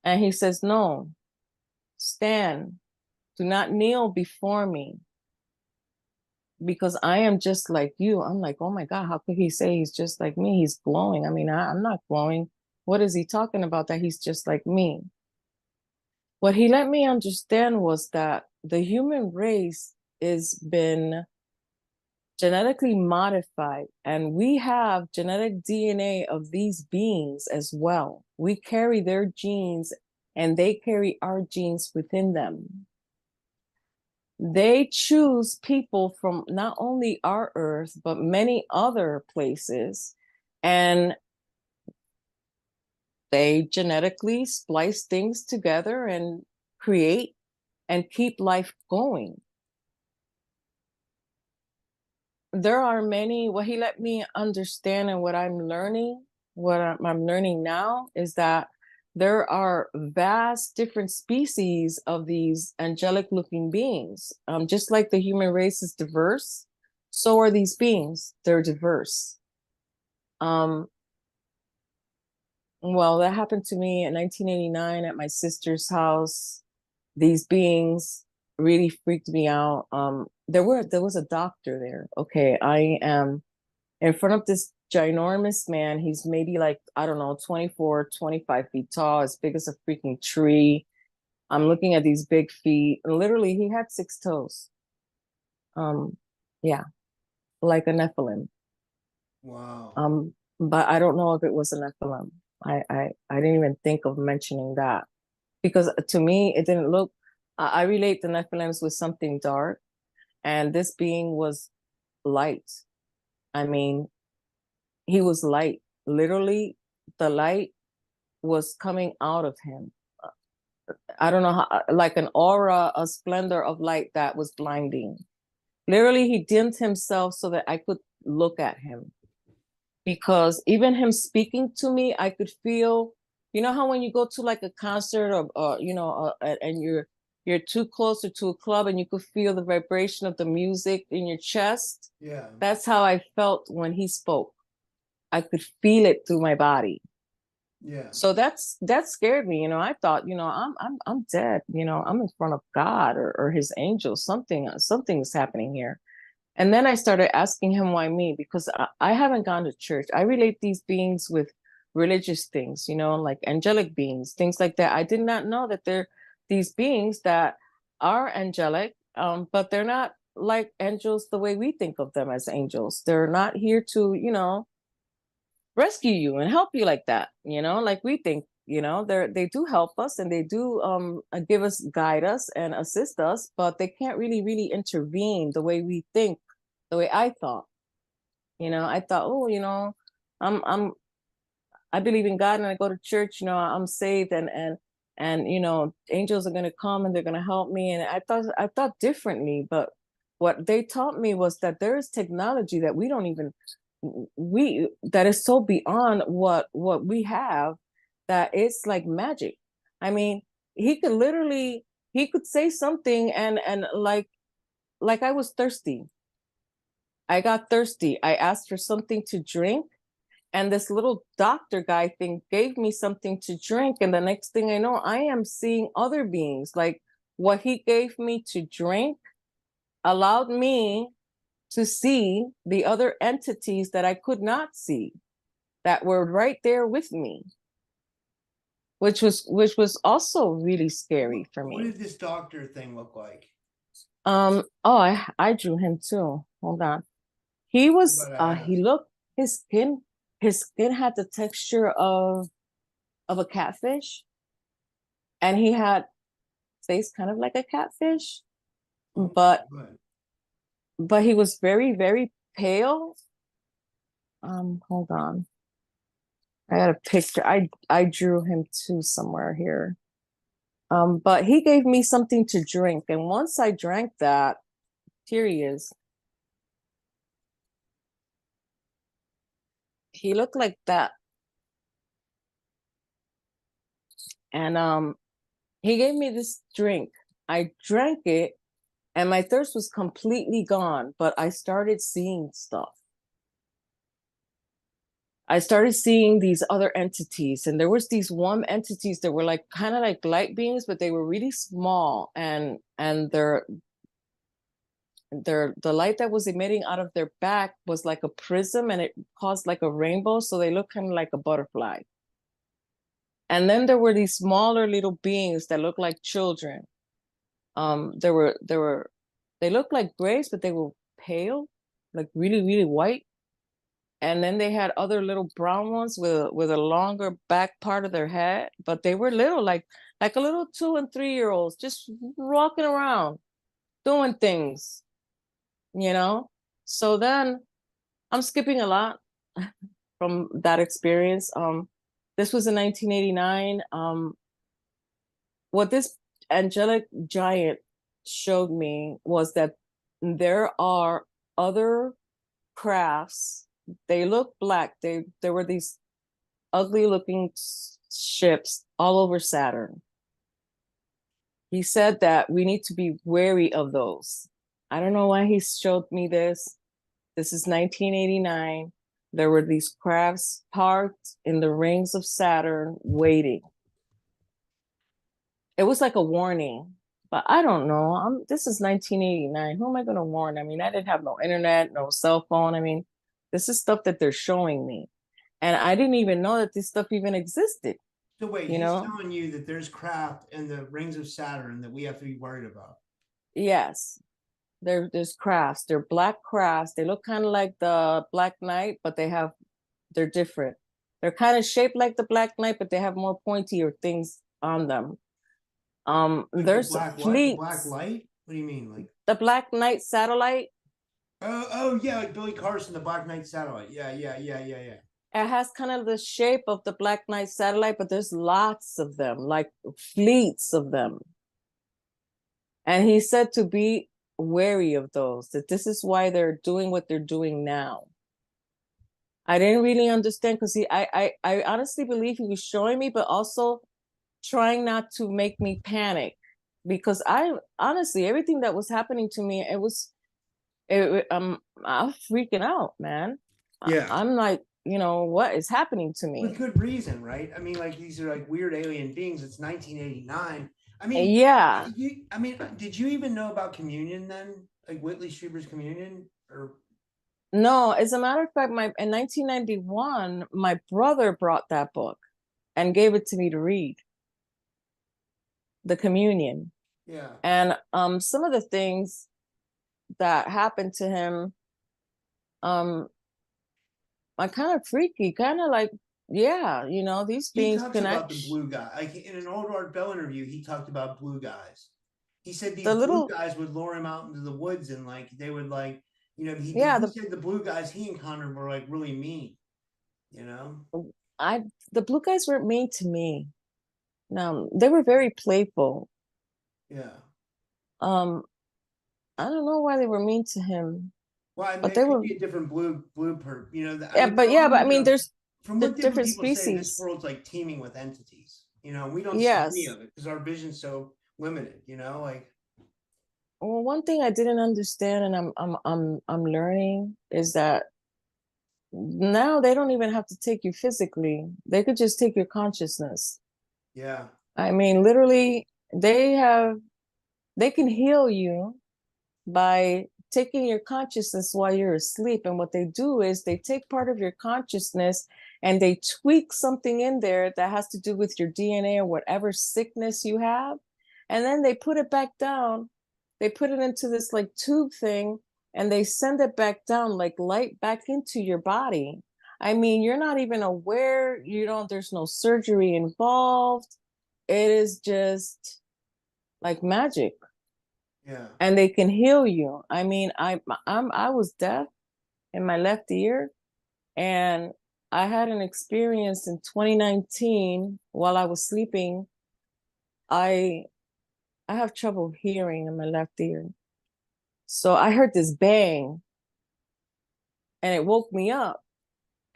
Speaker 2: and he says, no, stand, do not kneel before me. because I am just like you. I'm like, oh my God, how could he say he's just like me? He's glowing. I mean, I'm not glowing. What is he talking about that he's just like me? What he let me understand was that the human race has been genetically modified, and we have genetic DNA of these beings as well. We carry their genes and they carry our genes within them. They choose people from not only our earth, but many other places, and they genetically splice things together and create and keep life going. There are many, what he let me understand and what I'm learning, I'm learning now is that there are vast different species of these angelic looking beings. Just like the human race is diverse, so are these beings. They're diverse. Well, that happened to me in 1989 at my sister's house. These beings really freaked me out. There was a doctor there. Okay, I am in front of this ginormous man. He's maybe like, I don't know, 24, 25 feet tall, as big as a freaking tree. I'm looking at these big feet. And literally, he had 6 toes. Yeah, like a Nephilim.
Speaker 1: Wow.
Speaker 2: But I don't know if it was a Nephilim. I didn't even think of mentioning that, because to me it didn't look. I relate the Nephilims with something dark, and this being was light. I mean, he was light. Literally, the light was coming out of him. I don't know how, like an aura, a splendor of light that was blinding. Literally, he dimmed himself so that I could look at him. Because even him speaking to me, I could feel, you know how when you go to like a concert or and you're too closer to a club and you could feel the vibration of the music in your chest.
Speaker 1: Yeah.
Speaker 2: That's how I felt when he spoke. I could feel it through my body.
Speaker 1: Yeah.
Speaker 2: So that scared me. I thought, I'm dead. I'm in front of God or his angels. Something's happening here. And then I started asking him why me, because I haven't gone to church. I relate these beings with religious things, like angelic beings, things like that. I did not know that they're these beings that are angelic, but they're not like angels the way we think of them as angels. They're not here to, rescue you and help you like that, like we think. They do help us, and they do give us, guide us and assist us, but they can't really intervene the way we think, the way I thought. I thought, oh, I'm I believe in God and I go to church, I'm saved, and angels are going to come and they're going to help me. And I thought differently. But what they taught me was that there is technology that we don't even that is so beyond what we have, that it's like magic. I mean, he could literally, he could say something, and like I was thirsty. I got thirsty. I asked for something to drink, and this little doctor guy thing gave me something to drink. And the next thing I know, I am seeing other beings. Like, what he gave me to drink allowed me to see the other entities that I could not see, that were right there with me, which was also really scary for
Speaker 1: What
Speaker 2: me.
Speaker 1: did this doctor thing look like?
Speaker 2: Oh, I drew him too. Hold on. He was he looked, his skin had the texture of a catfish, and he had face kind of like a catfish, but he was very pale. Hold on. I got a picture. I drew him too somewhere here. But he gave me something to drink, and once I drank that, here he is. He looked like that. And he gave me this drink. I drank it, and my thirst was completely gone, but I started seeing stuff. I started seeing these other entities, and there was these one entities that were like kind of like light beings, but they were really small, and the light that was emitting out of their back was like a prism, and it caused like a rainbow, so they looked kind of like a butterfly. And then there were these smaller little beings that looked like children. They looked like grays, but they were pale, like really, really white. And then they had other little brown ones with a longer back part of their head, but they were little, like a little 2 and 3 year olds, just walking around, doing things, you know? So then I'm skipping a lot from that experience. This was in 1989. What this angelic giant showed me was that there are other crafts. They look black. There were these ugly looking ships all over Saturn. He said that we need to be wary of those. I don't know why he showed me this. This is 1989. There were these crafts parked in the rings of Saturn waiting. It was like a warning, but I don't know. This is 1989. Who am I going to warn? I mean, I didn't have no internet, no cell phone. I mean, this is stuff that they're showing me. And I didn't even know that this stuff even existed.
Speaker 1: So wait, he's telling you that there's craft in the rings of Saturn that we have to be worried about.
Speaker 2: Yes. There's crafts. They're black crafts. They look kind of like the Black Knight, but they're different. They're kind of shaped like the Black Knight, but they have more pointier things on them.
Speaker 1: Like
Speaker 2: there's
Speaker 1: the black
Speaker 2: fleets.
Speaker 1: What? The black light? What do you mean? Like
Speaker 2: the Black Knight satellite?
Speaker 1: Oh yeah, like Billy Carson, the Black Knight satellite. Yeah.
Speaker 2: It has kind of the shape of the Black Knight satellite, but there's lots of them, like fleets of them. And he said to be wary of those, that this is why they're doing what they're doing now. I didn't really understand, because I honestly believe he was showing me, but also trying not to make me panic, because I honestly, everything that was happening to me, I was freaking out, man.
Speaker 1: Yeah.
Speaker 2: I'm like, what is happening to me?
Speaker 1: With good reason, right? I mean, like, these are like weird alien beings. It's 1989. I mean,
Speaker 2: yeah.
Speaker 1: Did you even know about communion then? Like Whitley Strieber's Communion? Or
Speaker 2: no, as a matter of fact, in 1991, my brother brought that book and gave it to me to read. The Communion.
Speaker 1: Yeah.
Speaker 2: And some of the things that happened to him, are kind of freaky, kind of like, yeah, these beings
Speaker 1: he talks about the blue guy. Like in an old Art Bell interview, he talked about blue guys. He said these blue guys would lure him out into the woods, and like they would like, he said the blue guys he encountered were like really mean.
Speaker 2: The blue guys weren't mean to me. No, they were very playful.
Speaker 1: Yeah.
Speaker 2: I don't know why they were mean to him.
Speaker 1: Well, I mean, but they were a different blue per,
Speaker 2: but I mean, there's
Speaker 1: from what different people species. Say, this world's like teeming with entities. We don't see any of it because our vision's so limited. Like.
Speaker 2: Well, one thing I didn't understand, and I'm learning, is that now they don't even have to take you physically. They could just take your consciousness.
Speaker 1: Yeah.
Speaker 2: I mean, literally, they can heal you by taking your consciousness while you're asleep. And what they do is they take part of your consciousness and they tweak something in there that has to do with your DNA or whatever sickness you have. And then they put it back down. They put it into this like tube thing, and they send it back down like light back into your body. I mean, you're not even aware, there's no surgery involved. It is just like magic.
Speaker 1: Yeah.
Speaker 2: And they can heal you. I mean, I was deaf in my left ear, and I had an experience in 2019 while I was sleeping. I have trouble hearing in my left ear. So I heard this bang, and it woke me up.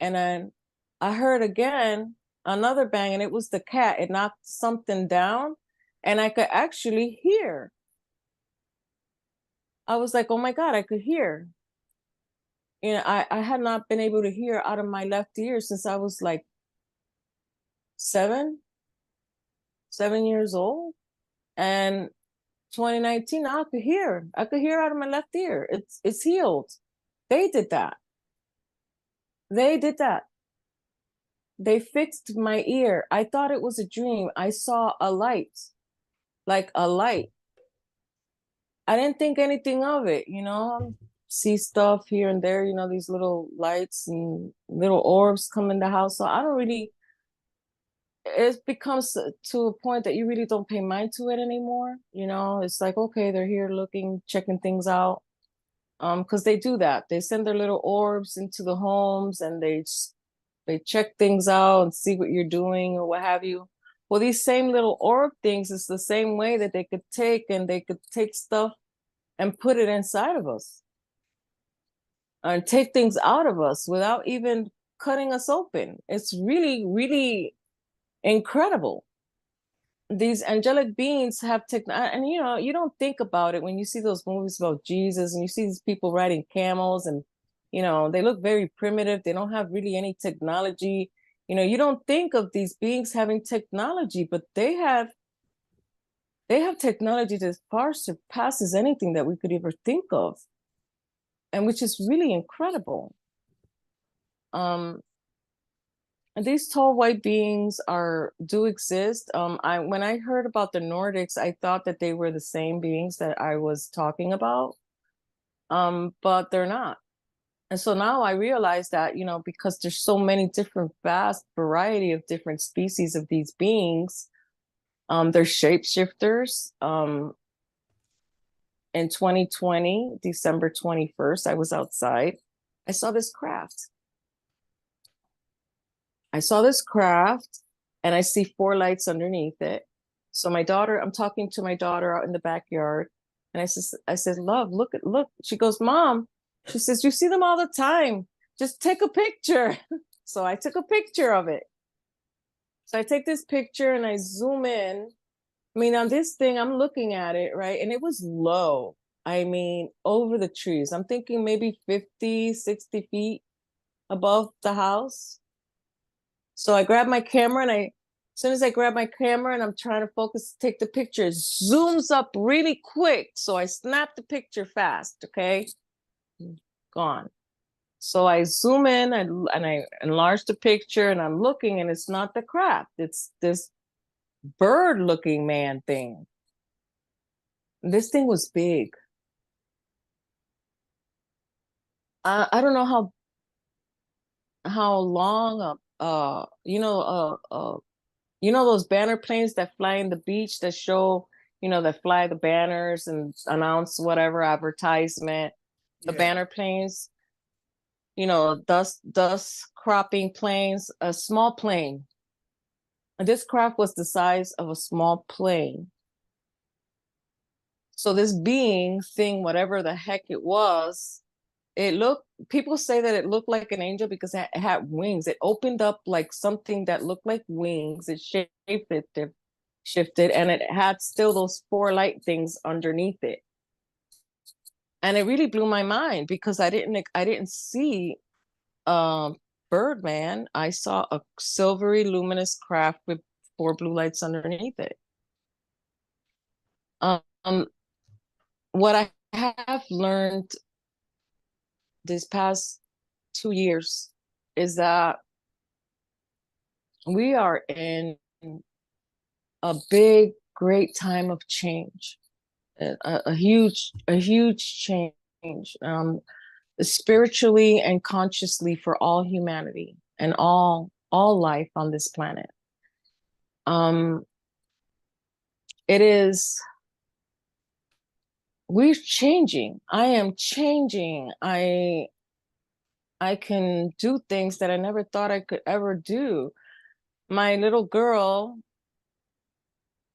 Speaker 2: And then I heard again another bang, and it was the cat. It knocked something down, and I could actually hear. I was like, oh my God, I could hear. I had not been able to hear out of my left ear since I was like 7 years old. And 2019, I could hear. I could hear out of my left ear. It's healed. They did that. They did that. They fixed my ear. I thought it was a dream. I saw a light, like a light. I didn't think anything of it, you know. See stuff here and there, you know, these little lights and little orbs come in the house. So I don't really, it becomes to a point that you really don't pay mind to it anymore. You know, it's like, okay, they're here looking, checking things out. Because they do that. They send their little orbs into the homes and they check things out and see what you're doing or what have you. Well, these same little orb things is the same way that they could take stuff and put it inside of us and take things out of us without even cutting us open. It's really, really incredible. These angelic beings have and you know, you don't think about it when you see those movies about Jesus and you see these people riding camels and, you know, they look very primitive. They don't have really any technology. You know, you don't think of these beings having technology, but they have technology that far surpasses anything that we could ever think of, and which is really incredible. And these tall white beings do exist. When I heard about the Nordics, I thought that they were the same beings that I was talking about, but they're not. And so now I realize that, you know, because there's so many different, vast variety of different species of these beings, they're shapeshifters. In 2020, December 21st, I was outside. I saw this craft. And I see 4 lights underneath it. So I'm talking to my daughter out in the backyard. And I said, love, look. She goes, Mom, she says, you see them all the time. Just take a picture. So I took a picture of it. So I take this picture and I zoom in. I mean, on this thing, I'm looking at it, right? And it was low. I mean, over the trees. I'm thinking maybe 50, 60 feet above the house. So I grab my camera and as soon as I grab my camera and I'm trying to focus to take the picture, it zooms up really quick. So I snap the picture fast, okay? Gone. So I zoom in and I enlarge the picture and I'm looking and it's not the craft. It's this bird looking man thing. This thing was big. I don't know how long you know those banner planes that fly in the beach that show, you know, that fly the banners and announce whatever advertisement, the banner planes, you know, dust cropping planes, a small plane. And this craft was the size of a small plane. So this being thing, whatever the heck it was, people say that it looked like an angel because it had wings. It opened up like something that looked like wings. It shifted, and it had still those 4 light things underneath it. And it really blew my mind because I didn't see Birdman. I saw a silvery luminous craft with 4 blue lights underneath it. What I have learned this past 2 years is that we are in a big, great time of change, a huge change, spiritually and consciously for all humanity and all life on this planet. We're changing. I am changing. I can do things that I never thought I could ever do. My little girl,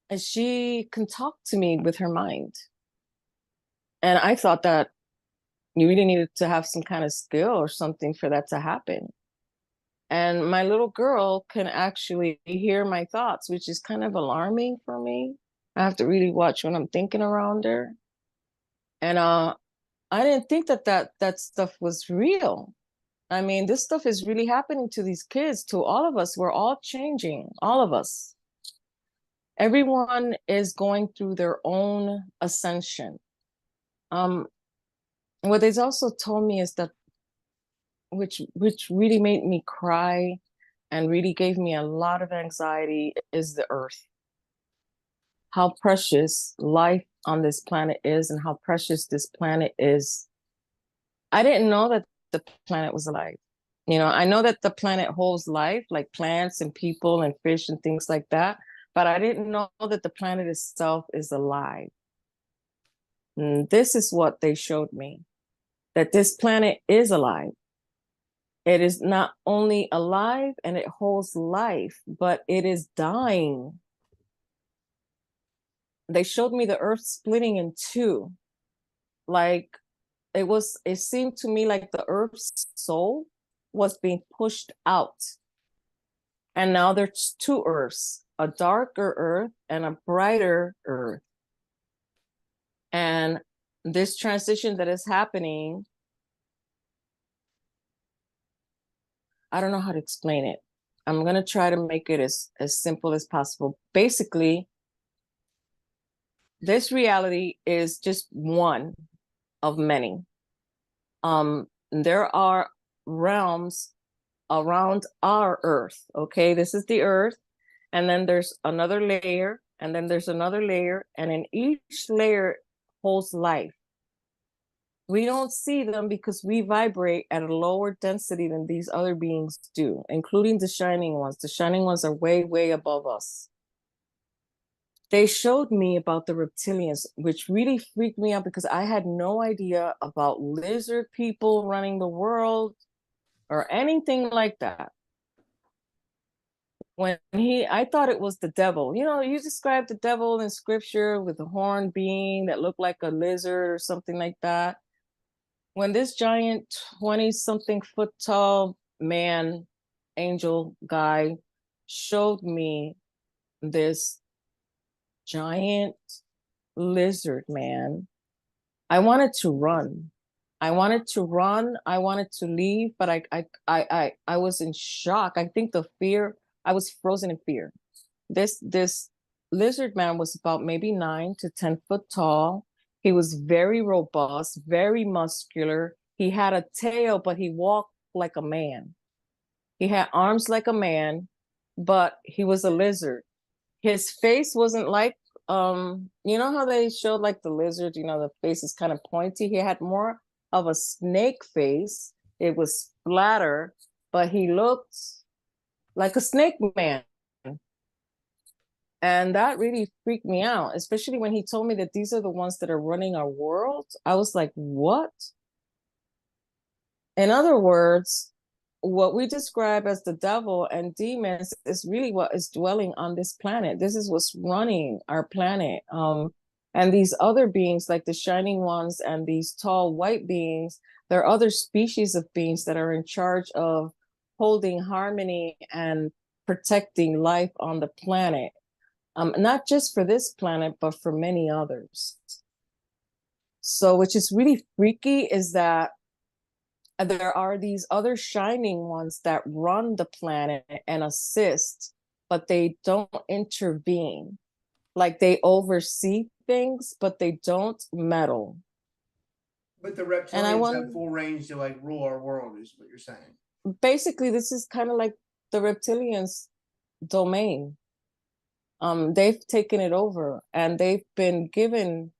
Speaker 2: and she can talk to me with her mind. And I thought that you really needed to have some kind of skill or something for that to happen. And my little girl can actually hear my thoughts, which is kind of alarming for me. I have to really watch what I'm thinking around her. And I didn't think that stuff was real. I mean, this stuff is really happening to these kids, to all of us. We're all changing, all of us. everyone is going through their own ascension. What they also told me is that, which really made me cry and really gave me a lot of anxiety, is the earth. How precious life on this planet is and how precious this planet is. I didn't know that the planet was alive. You know, I know that the planet holds life, like plants and people and fish and things like that, but I didn't know that the planet itself is alive. And this is what they showed me, that this planet is alive. It is not only alive and it holds life, but it is dying. They showed me the earth splitting in two. Like it seemed to me like the earth's soul was being pushed out. And now there's two earths, a darker earth and a brighter earth. And this transition that is happening, I don't know how to explain it. I'm going to try to make it as simple as possible. Basically, this reality is just one of many. There are realms around our earth. Okay, this is the earth, and then there's another layer, and then there's another layer, and in each layer holds life. We don't see them because we vibrate at a lower density than these other beings do, including the shining ones. The shining ones are way, way above us. They showed me about the reptilians, which really freaked me out because I had no idea about lizard people running the world or anything like that. I thought it was the devil. You know, you describe the devil in scripture with a horned being that looked like a lizard or something like that. When this giant 20-something foot tall man, angel guy, showed me this giant lizard man, I wanted to run. I wanted to leave, but I was in shock. I think I was frozen in fear. This lizard man was about maybe 9 to 10 foot tall. He was very robust, very muscular. He had a tail, but he walked like a man. He had arms like a man, but he was a lizard. His face wasn't like, you know how they showed like the lizard, you know, the face is kind of pointy. He had more of a snake face. It was flatter, but he looked like a snake man. And that really freaked me out, especially when he told me that these are the ones that are running our world. I was like, what? In other words, what we describe as the devil and demons is really what is dwelling on this planet. This is what's running our planet. And these other beings, like the shining ones and these tall white beings, there are other species of beings that are in charge of holding harmony and protecting life on the planet. Not just for this planet, but for many others. So, which is really freaky is that there are these other shining ones that run the planet and assist, but they don't intervene. Like they oversee things, but they don't meddle.
Speaker 1: But the reptilians have full range to like rule our world, is what you're saying.
Speaker 2: Basically, this is kind of like the reptilians' domain. They've taken it over and they've been given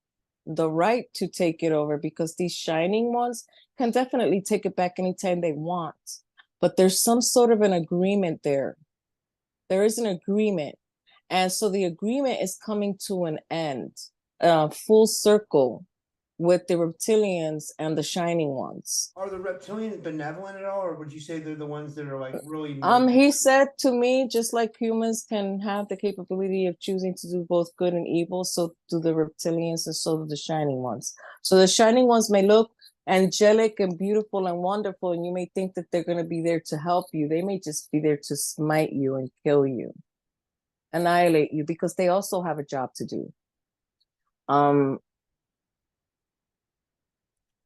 Speaker 2: the right to take it over because these shining ones can definitely take it back anytime they want. But there's some sort of an agreement there. There is an agreement. And so the agreement is coming to an end, full circle with the reptilians and the shining ones.
Speaker 1: Are the reptilians benevolent at all, or would you say they're the ones that are like really?
Speaker 2: He said to me, just like humans can have the capability of choosing to do both good and evil, so do the reptilians and so do the shining ones. So the shining ones may look angelic and beautiful and wonderful, and you may think that they're going to be there to help you. They may just be there to smite you and kill you, annihilate you, because they also have a job to do.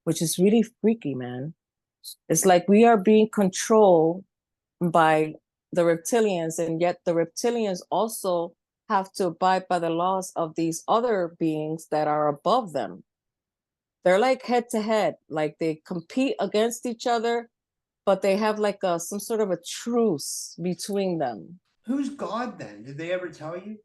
Speaker 2: Which is really freaky, man. It's like we are being controlled by the reptilians, and yet the reptilians also have to abide by the laws of these other beings that are above them. They're like head to head, like they compete against each other, but they have like some sort of a truce between them.
Speaker 1: Who's God then? Did they ever tell you?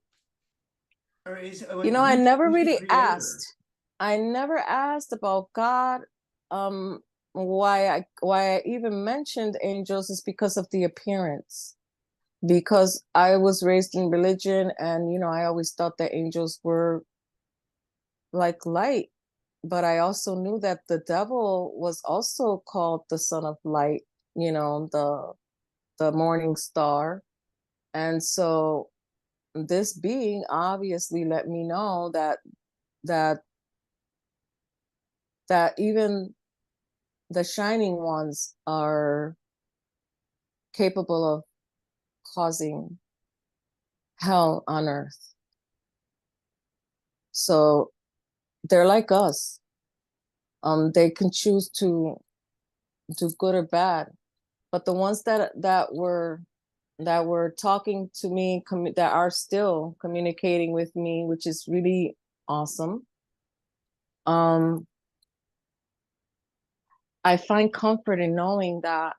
Speaker 1: Or
Speaker 2: I never
Speaker 1: who's the
Speaker 2: really
Speaker 1: creator?
Speaker 2: asked. I never asked about God. Why I even mentioned angels is because of the appearance. Because I was raised in religion, and I always thought that angels were like light. But I also knew that the devil was also called the son of light, the morning star. And so this being obviously let me know that that even the shining ones are capable of causing hell on earth. So they're like us. They can choose to do good or bad, but the ones that were talking to me, that are still communicating with me, which is really awesome. I find comfort in knowing that,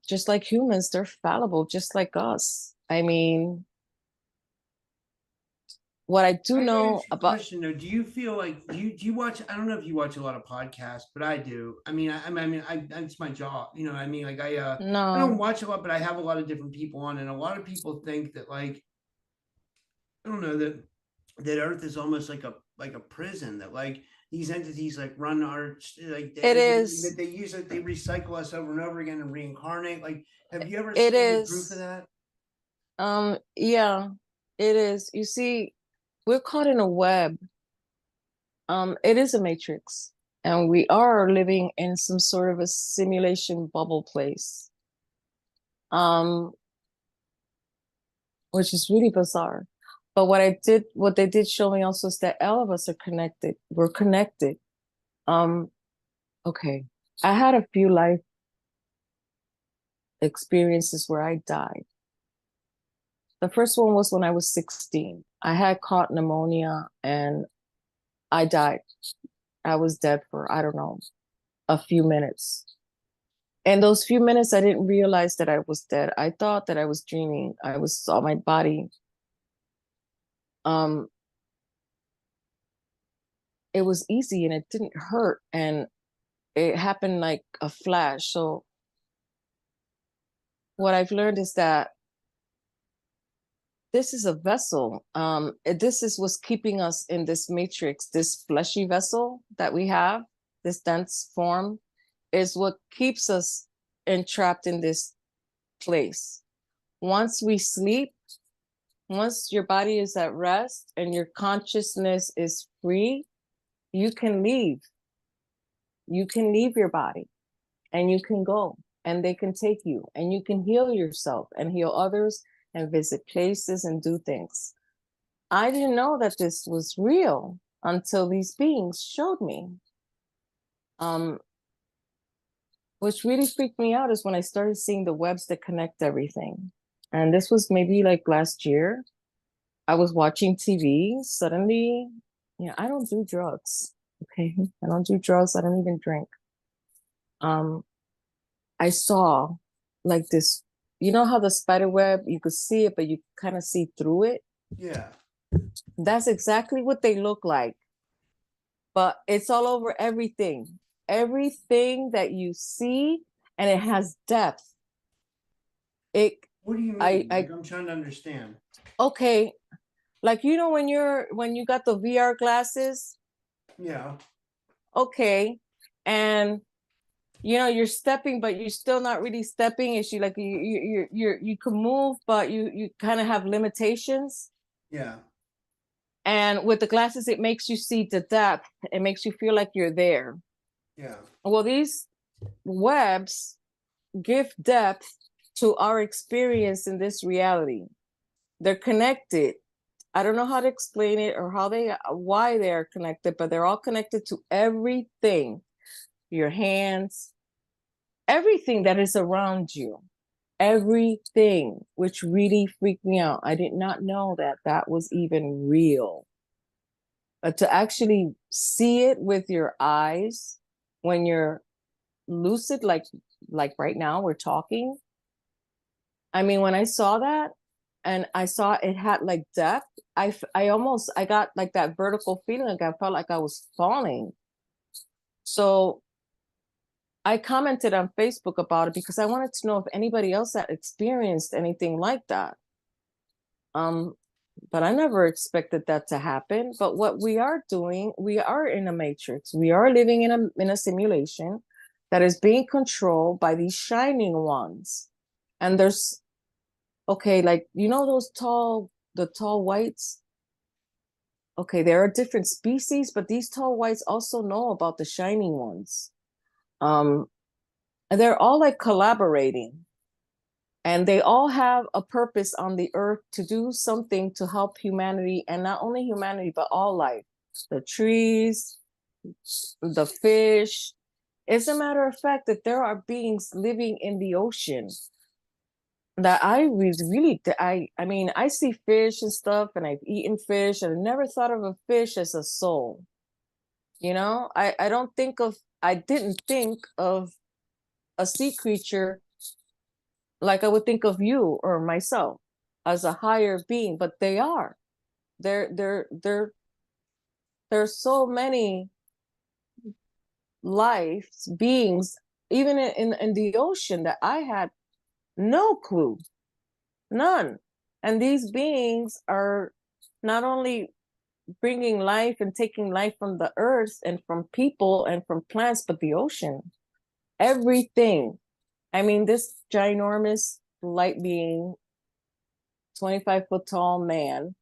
Speaker 2: just like humans, they're fallible, just like us. I mean, what I do
Speaker 1: I
Speaker 2: know
Speaker 1: ask you a
Speaker 2: about
Speaker 1: question though. Do you feel like do you watch? I don't know if you watch a lot of podcasts, but I do. It's my job. I mean, like I don't
Speaker 2: no,
Speaker 1: watch a lot, but I have a lot of different people on, and a lot of people think that like I don't know that Earth is almost like a prison that like these entities like run our like
Speaker 2: it
Speaker 1: that
Speaker 2: is,
Speaker 1: they use it, they recycle us over and over again and reincarnate. Like, have you ever
Speaker 2: it
Speaker 1: seen any proof of
Speaker 2: is,
Speaker 1: that?
Speaker 2: yeah, it is. You see, we're caught in a web. It is a matrix, and we are living in some sort of a simulation bubble place. Um, which is really bizarre. But what they did show me also is that all of us are connected. We're connected. Um, okay. I had a few life experiences where I died. The first one was when I was 16. I had caught pneumonia and I died. I was dead for, I don't know, a few minutes. And those few minutes, I didn't realize that I was dead. I thought that I was dreaming. Saw my body. Um, it was easy and it didn't hurt. And it happened like a flash. So what I've learned is that this is a vessel. This is what's keeping us in this matrix, this fleshy vessel that we have, this dense form, is what keeps us entrapped in this place. Once we sleep, once your body is at rest and your consciousness is free, you can leave. You can leave your body and you can go and they can take you and you can heal yourself and heal others and visit places and do things. I didn't know that this was real until these beings showed me. Which really freaked me out is when I started seeing the webs that connect everything. And this was maybe like last year. I was watching TV. Suddenly, I don't do drugs. Okay. I don't do drugs. I don't even drink. Um, I saw like this, how the spider web, you could see it, but you kind of see through it.
Speaker 1: Yeah.
Speaker 2: That's exactly what they look like. But it's all over everything. Everything that you see, and it has depth.
Speaker 1: What do you mean?
Speaker 2: I
Speaker 1: Like, I'm trying to understand.
Speaker 2: okay, like when you got the VR glasses,
Speaker 1: Yeah.
Speaker 2: okay, and you're stepping, but you're still not really stepping. It's like you can move, but you kind of have limitations.
Speaker 1: Yeah.
Speaker 2: And with the glasses, it makes you see the depth. It makes you feel like you're there.
Speaker 1: Yeah.
Speaker 2: Well, these webs give depth to our experience in this reality. They're connected. I don't know how to explain it or why they are connected, but they're all connected to everything, your hands, everything that is around you. everything, which really freaked me out. I did not know that that was even real. But to actually see it with your eyes when you're lucid, like right now we're talking. I mean, when I saw that and I saw it had like depth, I got like that vertical feeling, like I felt like I was falling. So I commented on Facebook about it because I wanted to know if anybody else had experienced anything like that. But I never expected that to happen. But what we are doing, we are in a matrix. We are living in a simulation that is being controlled by these shining ones. And there's, okay, like, you know, the tall whites? Okay, there are different species, but these tall whites also know about the shining ones. And they're all like collaborating, and they all have a purpose on the earth to do something to help humanity, and not only humanity, but all life, the trees, the fish. As a matter of fact, that there are beings living in the ocean that I was really, I mean, I see fish and stuff, and I've eaten fish, and I never thought of a fish as a soul. You know, I didn't think of a sea creature like I would think of you or myself as a higher being, but they are. There's so many lives, beings, even in the ocean, that I had no clue, none. And these beings are not only bringing life and taking life from the earth and from people and from plants, but the ocean, everything. I mean, this ginormous light being, 25-foot tall man,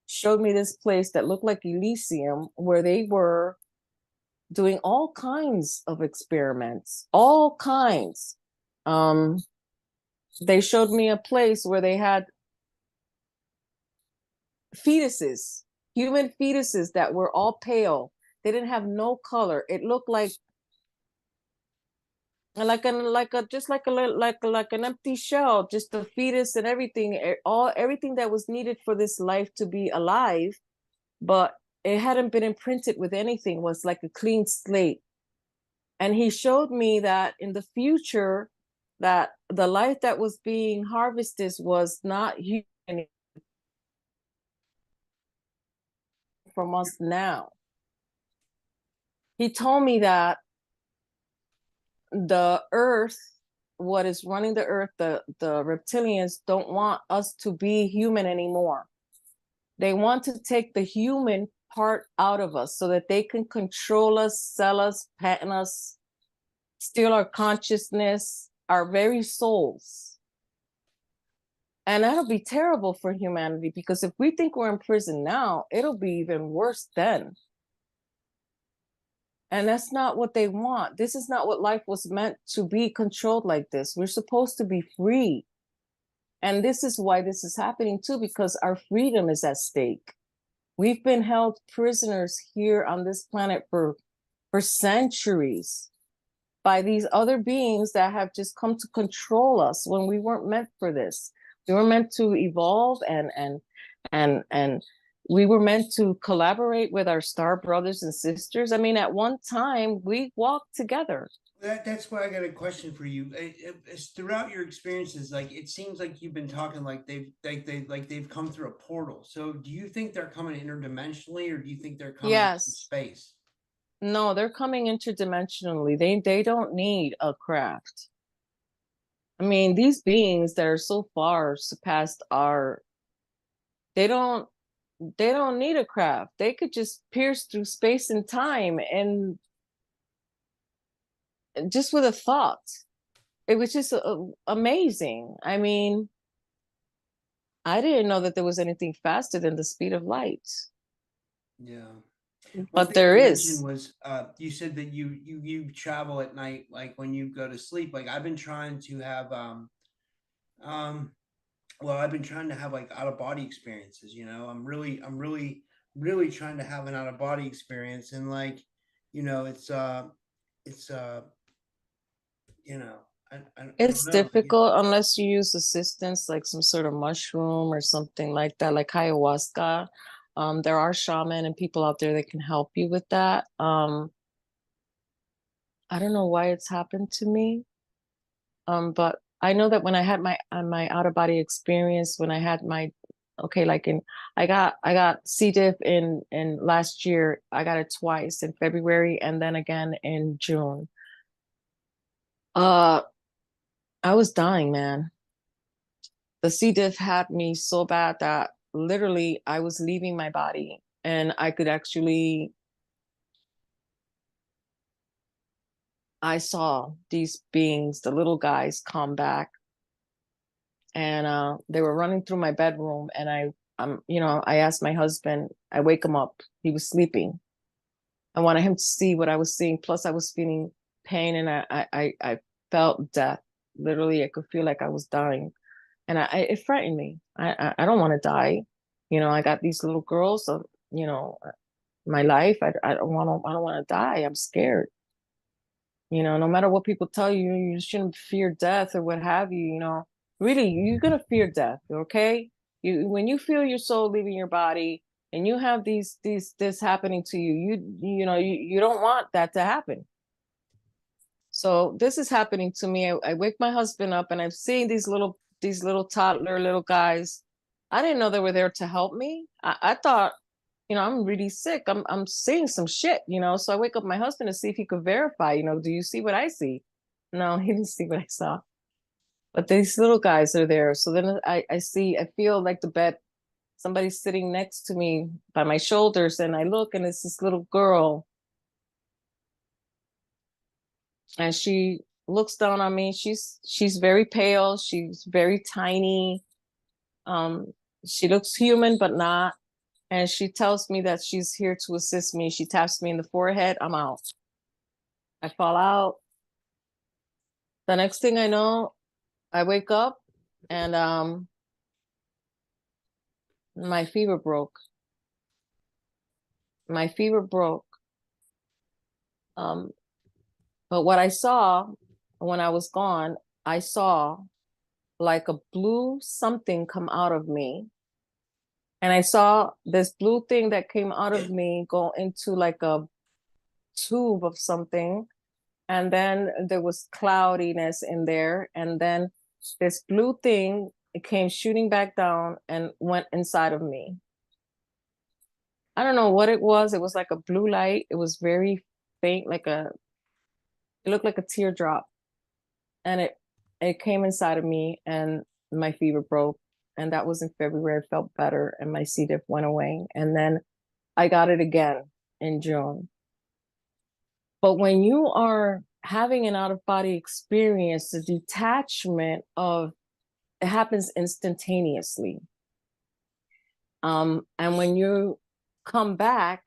Speaker 2: showed me this place that looked like Elysium, where they were doing all kinds of experiments, all kinds. They showed me a place where they had fetuses, human fetuses that were all pale. They didn't have no color. It looked like an empty shell, just the fetus and everything, everything that was needed for this life to be alive, but it hadn't been imprinted with anything, was like a clean slate. And he showed me that in the future, that the life that was being harvested was not human from us now. He told me that the earth, what is running the earth, the reptilians don't want us to be human anymore. They want to take the human part out of us so that they can control us, sell us, patent us, steal our consciousness, our very souls. And that'll be terrible for humanity, because if we think we're in prison now, it'll be even worse then. And that's not what they want. This is not what life was meant to be, controlled like this. We're supposed to be free. And this is why this is happening too, because our freedom is at stake. We've been held prisoners here on this planet for centuries by these other beings that have just come to control us when we weren't meant for this. We were meant to evolve, and we were meant to collaborate with our star brothers and sisters. I mean, at one time we walked together.
Speaker 1: That's why I got a question for you. It's throughout your experiences, like it seems like you've been talking like they've come through a portal. So do you think they're coming interdimensionally, or do you think they're coming from
Speaker 2: Yes.
Speaker 1: space?
Speaker 2: No, they're coming interdimensionally. They don't need a craft. I mean, these beings that are so far surpassed our, they don't need a craft. They could just pierce through space and time, and just with a thought. It was just amazing. I mean, I didn't know that there was anything faster than the speed of light,
Speaker 1: Yeah. One
Speaker 2: but
Speaker 1: thing
Speaker 2: there
Speaker 1: you mentioned
Speaker 2: is.
Speaker 1: was you said that you travel at night, like when you go to sleep. Like I've been trying to have um well, I've been trying to have like out of body experiences, you know. I'm really trying to have an out of body experience, and like, you know, it's you know, I don't
Speaker 2: It's
Speaker 1: know.
Speaker 2: difficult unless you use assistance, like some sort of mushroom or something like that, like ayahuasca. There are shaman and people out there that can help you with that. I don't know why it's happened to me. But I know that when I had my out of body experience, when I had my okay, like in I got C. diff in last year. I got it twice in February and then again in June. Uh, I was dying, man. The C. diff had me so bad that literally I was leaving my body and I could actually I saw these beings, the little guys, come back and they were running through my bedroom and I asked my husband, I wake him up. He was sleeping. I wanted him to see what I was seeing. Plus I was feeling pain and I felt death. Literally, I could feel like I was dying. And it frightened me. I don't want to die. I got these little girls, so, my life. I don't want to die. I'm scared. No matter what people tell you, you shouldn't fear death or what have you, really, you're gonna fear death, okay? When you feel your soul leaving your body and you have this happening to you, you don't want that to happen. So this is happening to me. I wake my husband up and I'm seeing these little toddler little guys. I didn't know they were there to help me. I thought, I'm really sick. I'm seeing some shit, So I wake up my husband to see if he could verify, do you see what I see? No, he didn't see what I saw. But these little guys are there. So then I feel like the bed, somebody's sitting next to me by my shoulders, and I look and it's this little girl. And she looks down on me. She's very pale, she's very tiny. Um, she looks human, but not. And she tells me that she's here to assist me. She taps me in the forehead. I'm out. I fall out. The next thing I know, I wake up and my fever broke. My fever broke. Um, but what I saw when I was gone, I saw like a blue something come out of me. And I saw this blue thing that came out of me go into like a tube of something. And then there was cloudiness in there. And then this blue thing, it came shooting back down and went inside of me. I don't know what it was. It was like a blue light. It was very faint, it looked like a teardrop. And it came inside of me and my fever broke. And that was in February. I felt better and my C. diff went away. And then I got it again in June. But when you are having an out-of-body experience, the detachment of it happens instantaneously. And when you come back,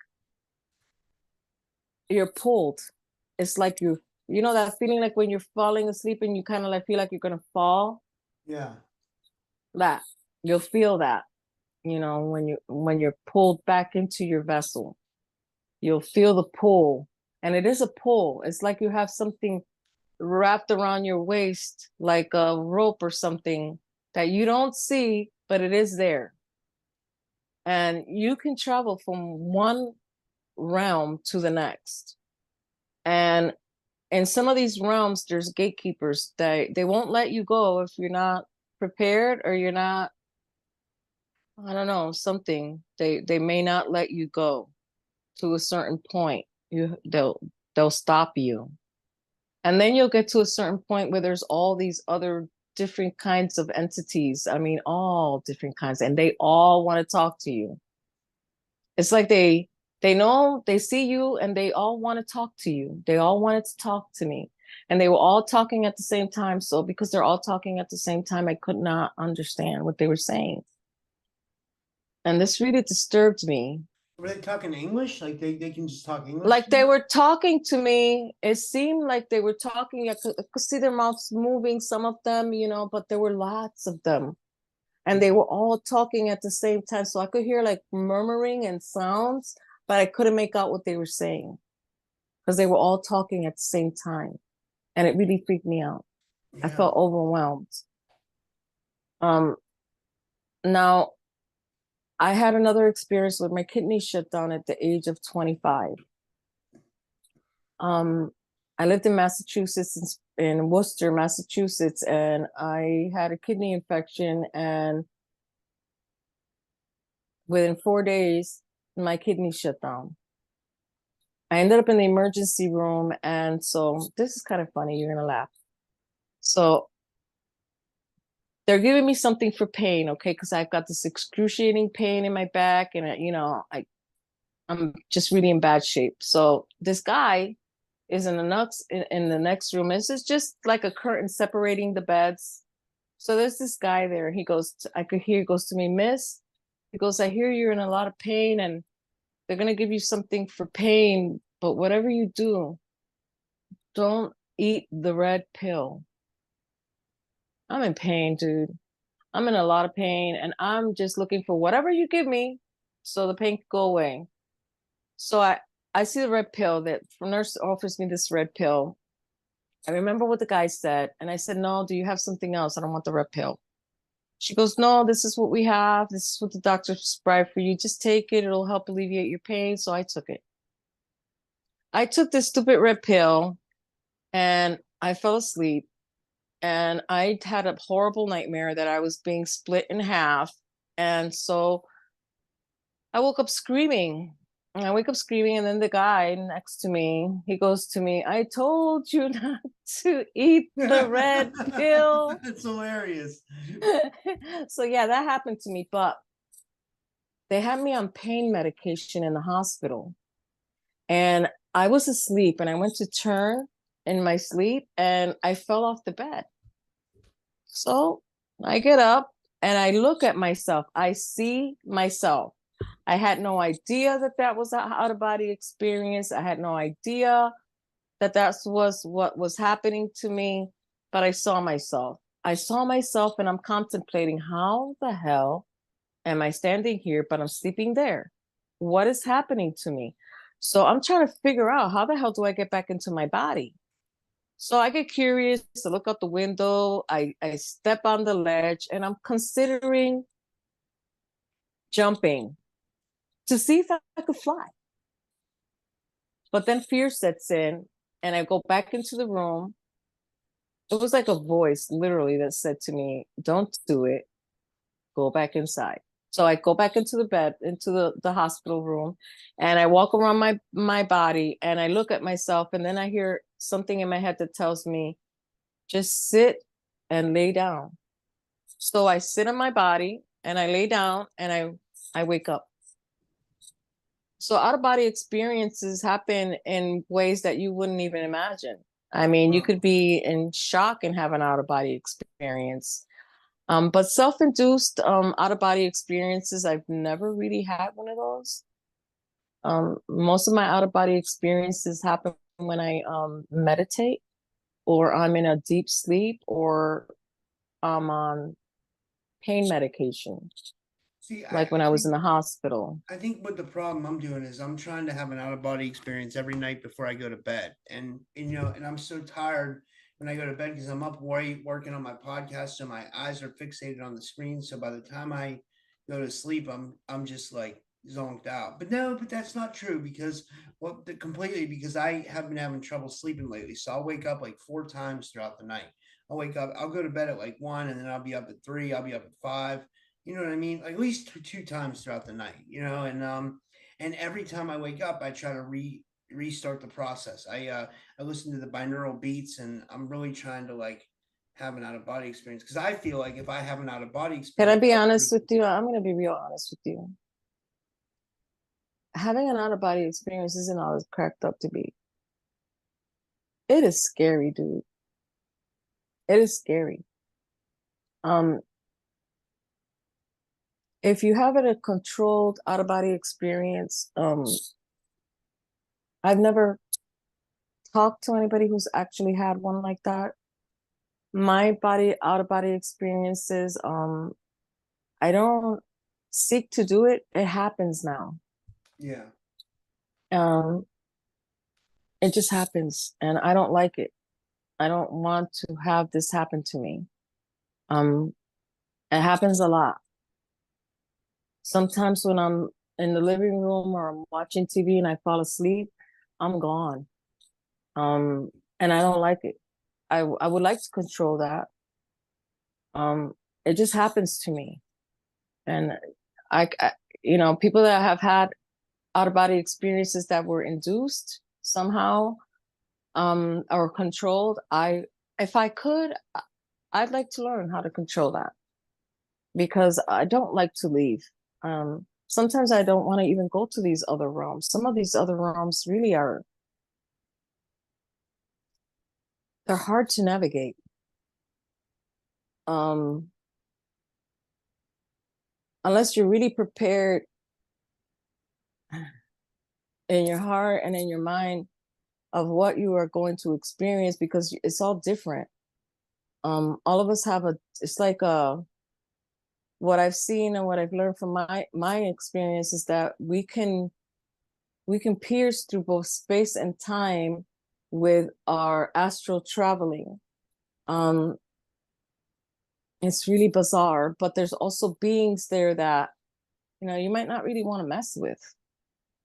Speaker 2: you're pulled. It's like you know that feeling like when you're falling asleep and you kind of like feel like you're gonna fall?
Speaker 1: Yeah.
Speaker 2: That you'll feel that, when you're pulled back into your vessel. You'll feel the pull. And it is a pull. It's like you have something wrapped around your waist, like a rope or something that you don't see, but it is there. And you can travel from one realm to the next. And in some of these realms, there's gatekeepers. They won't let you go if you're not prepared or you're not, I don't know, something. They may not let you go to a certain point. They'll stop you. And then you'll get to a certain point where there's all these other different kinds of entities. I mean, all different kinds, and they all want to talk to you. It's like they know, they see you and they all want to talk to you. They all wanted to talk to me. And they were all talking at the same time. So because they're all talking at the same time, I could not understand what they were saying. And this really disturbed me.
Speaker 1: Were they talking English? Like they can just talk English?
Speaker 2: Like they were talking to me. It seemed like they were talking. I could see their mouths moving, some of them, but there were lots of them. And they were all talking at the same time. So I could hear like murmuring and sounds, but I couldn't make out what they were saying because they were all talking at the same time. And it really freaked me out. I
Speaker 1: Yeah.
Speaker 2: felt overwhelmed. Um, Now I had another experience with my kidney shut down at the age of 25. Um, I lived in Massachusetts, in Worcester, Massachusetts, and I had a kidney infection, and within 4 days, my kidney shut down. I ended up in the emergency room, and so this is kind of funny. You're gonna laugh. So they're giving me something for pain, okay? Because I've got this excruciating pain in my back, and I'm just really in bad shape. So this guy is in the next room. This is just like a curtain separating the beds. So there's this guy there. I could hear he goes to me, Miss. He goes, I hear you're in a lot of pain, and they're gonna give you something for pain, but whatever you do, don't eat the red pill. I'm in pain, dude. I'm in a lot of pain, and I'm just looking for whatever you give me so the pain can go away. So I see the red pill. That the nurse offers me this red pill. I remember what the guy said, and I said, no, do you have something else? I don't want the red pill. She goes, no, this is what we have. This is what the doctor prescribed for you. Just take it. It'll help alleviate your pain. So I took it. I took this stupid red pill, and I fell asleep, and I had a horrible nightmare that I was being split in half. And so I woke up screaming. And I wake up screaming, and then the guy next to me, he goes to me, I told you not to eat the red pill.
Speaker 1: That's hilarious.
Speaker 2: So yeah, that happened to me, but they had me on pain medication in the hospital. And I was asleep, and I went to turn in my sleep, and I fell off the bed. So I get up and I look at myself. I see myself. I had no idea that that was an out of body experience. I had no idea that that was what was happening to me, but I saw myself. I saw myself, and I'm contemplating, how the hell am I standing here, but I'm sleeping there? What is happening to me? So I'm trying to figure out, how the hell do I get back into my body? So I get curious. I look out the window. I step on the ledge, and I'm considering jumping to see if I could fly. But then fear sets in, and I go back into the room. It was like a voice literally that said to me, don't do it. Go back inside. So I go back into the bed, into the hospital room, and I walk around my body, and I look at myself, and then I hear something in my head that tells me, just sit and lay down. So I sit on my body, and I lay down, and I wake up. So out of body experiences happen in ways that you wouldn't even imagine. I mean, you could be in shock and have an out of body experience. But self-induced out of body experiences, I've never really had one of those. Most of my out of body experiences happen when I meditate, or I'm in a deep sleep, or I'm on pain medication,
Speaker 1: See, I,
Speaker 2: like when
Speaker 1: I
Speaker 2: I was
Speaker 1: think
Speaker 2: in the hospital.
Speaker 1: I think what the problem I'm doing is I'm trying to have an out of body experience every night before I go to bed. And I'm so tired when I go to bed because I'm up working on my podcast, so my eyes are fixated on the screen. So by the time I go to sleep, I'm just like zonked out. But no, but that's not true because completely because I have been having trouble sleeping lately. So I'll wake up like 4 times throughout the night. I'll go to bed at like 1, and then I'll be up at 3, I'll be up at 5. You know what I mean? Like at least two times throughout the night, and every time I wake up, I try to restart the process. I listen to the binaural beats, and I'm really trying to like have an out of body experience because I feel like if I have an out of body
Speaker 2: Can I
Speaker 1: experience,
Speaker 2: be honest with you? I'm going to be real honest with you. Having an out of body experience isn't all it's cracked up to be. It is scary, dude. It is scary. Um, if you have a controlled out of body experience, I've never talked to anybody who's actually had one like that. My body out of body experiences, I don't seek to do it. It happens now.
Speaker 1: yeah,
Speaker 2: Um, it just happens, and I don't like it. I don't want to have this happen to me. It happens a lot. Sometimes when I'm in the living room or I'm watching TV and I fall asleep, I'm gone. And I don't like it. I would like to control that. It just happens to me. And I people that have had out of body experiences that were induced somehow, or controlled, if I could, I'd like to learn how to control that, because I don't like to leave. Sometimes I don't want to even go to these other realms. Some of these other realms really they're hard to navigate. Unless you're really prepared in your heart and in your mind of what you are going to experience, because it's all different. All of us have it's like what I've seen and what I've learned from my experience is that we can pierce through both space and time with our astral traveling. It's really bizarre, but there's also beings there that, you might not really want to mess with.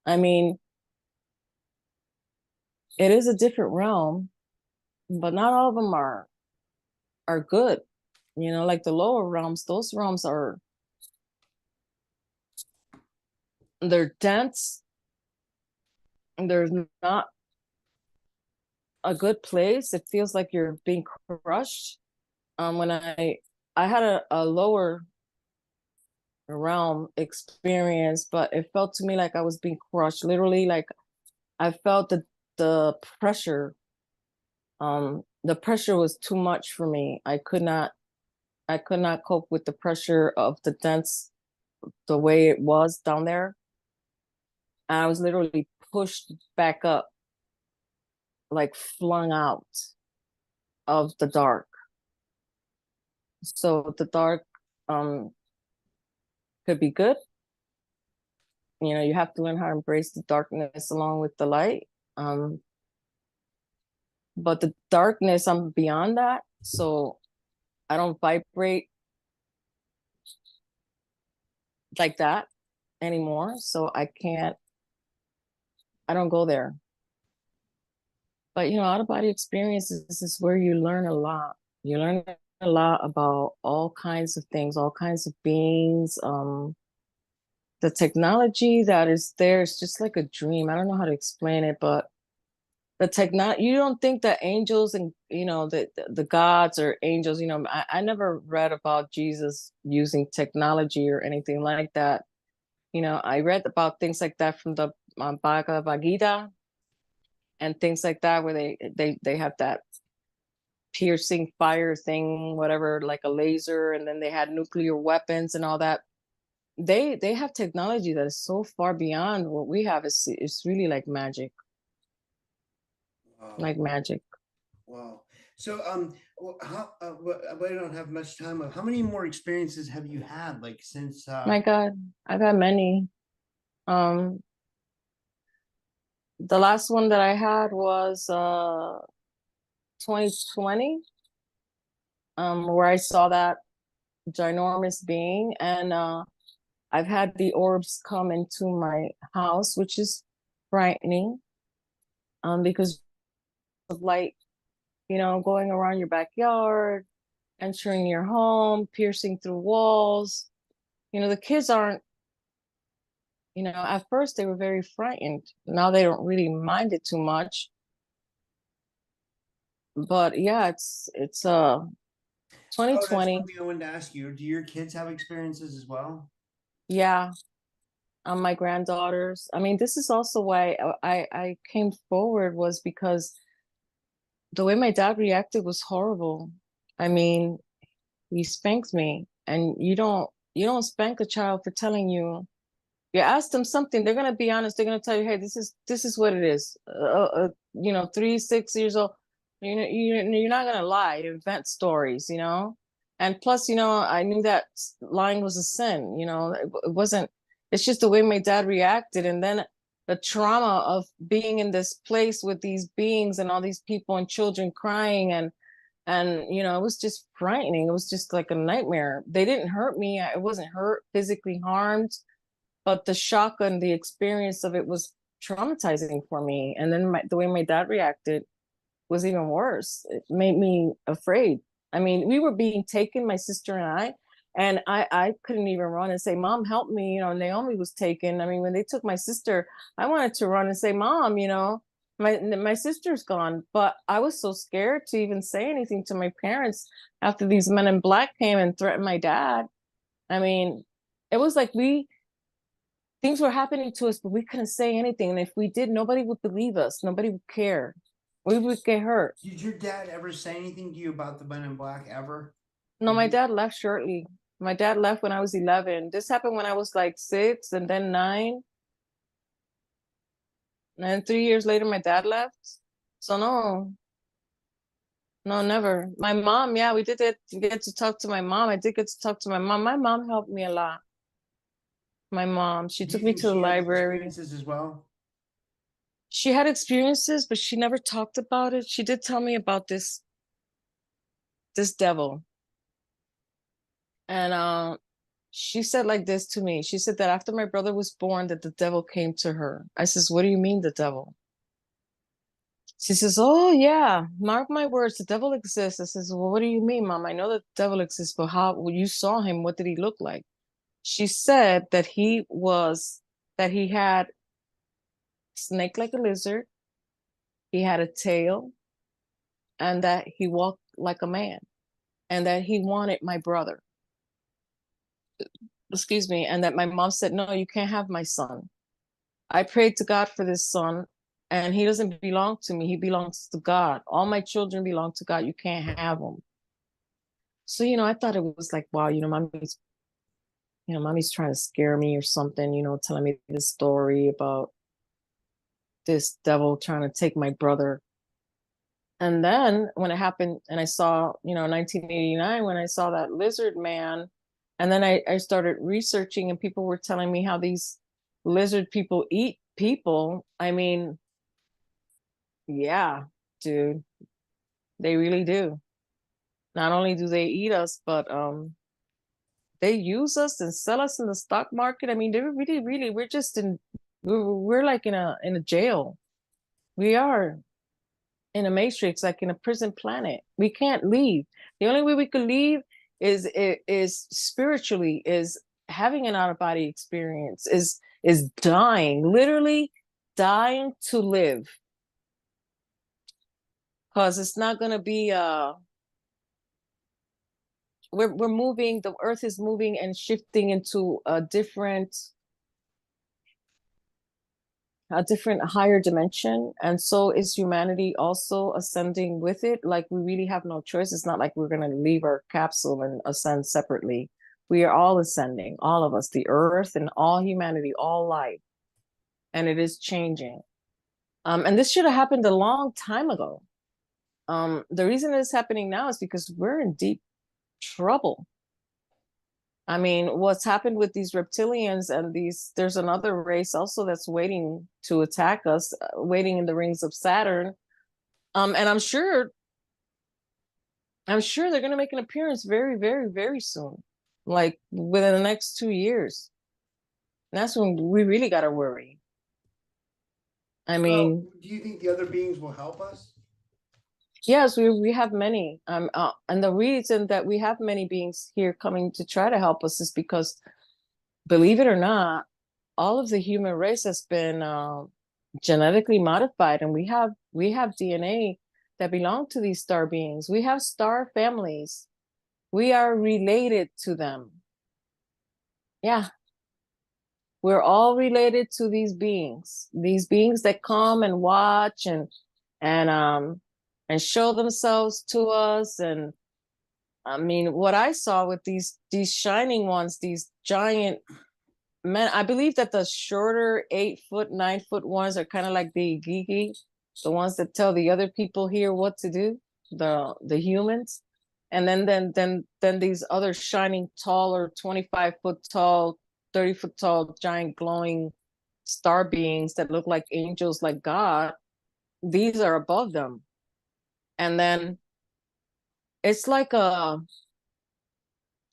Speaker 2: I mean, it is a different realm, but not all of them are good. Like the lower realms, those realms they're dense, and there's not a good place. It feels like you're being crushed. When I had a lower realm experience, but it felt to me like I was being crushed, literally. Like I felt the pressure. The pressure was too much for me. I could not cope with the pressure of the dense, the way it was down there. And I was literally pushed back up, like flung out of the dark. So the dark could be good. You have to learn how to embrace the darkness along with the light. But the darkness, I'm beyond that. So I don't vibrate like that anymore. So I don't go there. But out of body experiences is where you learn a lot. You learn a lot about all kinds of things, all kinds of beings. The technology that is there is just like a dream. I don't know how to explain it, but you don't think that angels and the gods or angels, I never read about Jesus using technology or anything like that. I read about things like that from the Bhagavad Gita and things like that, where they have that piercing fire thing, whatever, like a laser, and then they had nuclear weapons and all that. They have technology that is so far beyond what we have. It's really like magic.
Speaker 1: Wow.
Speaker 2: Like magic.
Speaker 1: Wow. So, how? We don't have much time. How many more experiences have you had, like since?
Speaker 2: My God, I've had many. The last one that I had was 2020, where I saw that ginormous being, and I've had the orbs come into my house, which is frightening, because of light, going around your backyard, entering your home, piercing through walls. The kids aren't, at first they were very frightened. Now they don't really mind it too much. But yeah, it's 2020.
Speaker 1: Oh, that's one thing I wanted to ask you. Do your kids have experiences as well?
Speaker 2: Yeah, my granddaughters. I mean, this is also why I came forward, was because the way my dad reacted was horrible. I mean, he spanked me, and you don't spank a child for telling you. You ask them something, they're gonna be honest. They're gonna tell you, "Hey, this is what it is." 3, 6 years old. You're not gonna lie, invent stories, And plus, I knew that lying was a sin. It wasn't. It's just the way my dad reacted, and then the trauma of being in this place with these beings and all these people and children crying, and you know, it was just frightening. It was just like a nightmare. They didn't hurt me. I wasn't hurt, physically harmed, but the shock and the experience of it was traumatizing for me. And then the way my dad reacted was even worse. It made me afraid. I mean, we were being taken, my sister and I couldn't even run and say, Mom, help me. You know, Naomi was taken. I mean, when they took my sister, I wanted to run and say, Mom, you know, my sister's gone. But I was so scared to even say anything to my parents after these men in black came and threatened my dad. I mean, it was like things were happening to us, but we couldn't say anything. And if we did, nobody would believe us. Nobody would care. We would get hurt.
Speaker 1: Did your dad ever say anything to you about the Men in Black ever?
Speaker 2: No, my dad left shortly. My dad left when I was 11. This happened when I was like 6 and then 9. And 3 years later, my dad left. So no, never. My mom, yeah, we did get to talk to my mom. I did get to talk to my mom. My mom helped me a lot. My mom, she took me to the library.
Speaker 1: Experiences as well?
Speaker 2: She had experiences, but she never talked about it. She did tell me about this devil. And she said like this to me. She said that after my brother was born, that the devil came to her. I says, what do you mean the devil? She says, oh yeah, mark my words, the devil exists. I says, well, what do you mean, Mom? I know that the devil exists, but when you saw him, what did he look like? She said that he had snake like a lizard, he had a tail, and that he walked like a man, and that he wanted my brother. Excuse me. And that my mom said, no, you can't have my son. I prayed to God for this son, and he doesn't belong to me. He belongs to God. All my children belong to God. You can't have them. So, you know, I thought it was like, wow, you know, mommy's trying to scare me or something, you know, telling me this story about this devil trying to take my brother. And then when it happened, and I saw, you know, 1989, when I saw that lizard man, and then I started researching, and people were telling me how these lizard people eat people. I mean, yeah, dude, they really do. Not only do they eat us, but they use us and sell us in the stock market. I mean, they're really, we're like in a jail. We are in a matrix, like in a prison planet. We can't leave. The only way we could leave is spiritually, is having an out-of-body experience, is dying, literally dying to live. Because it's not gonna be we're moving, the earth is moving and shifting into a different higher dimension, and so is humanity also ascending with it. Like, we really have no choice. It's not like we're going to leave our capsule and ascend separately. We are all ascending, all of us, the earth and all humanity, all life, and it is changing. And this should have happened a long time ago. The reason it's happening now is because we're in deep trouble. I mean, what's happened with these reptilians and there's another race also that's waiting to attack us, waiting in the rings of Saturn. And I'm sure they're going to make an appearance very, very, very soon, like within the next 2 years. And that's when we really got to worry. I mean,
Speaker 1: do you think the other beings will help us?
Speaker 2: Yes, we have many. And the reason that we have many beings here coming to try to help us is because, believe it or not, all of the human race has been genetically modified, and we have DNA that belong to these star beings. We have star families. We are related to them. Yeah. We're all related to these beings that come and watch and show themselves to us. And I mean, what I saw with these shining ones, these giant men, I believe that the shorter 8-foot, 9-foot ones are kind of like the geeky, the ones that tell the other people here what to do, the humans. And then these other shining, taller, 25-foot tall, 30-foot tall, giant glowing star beings that look like angels, like God, these are above them. And then it's like there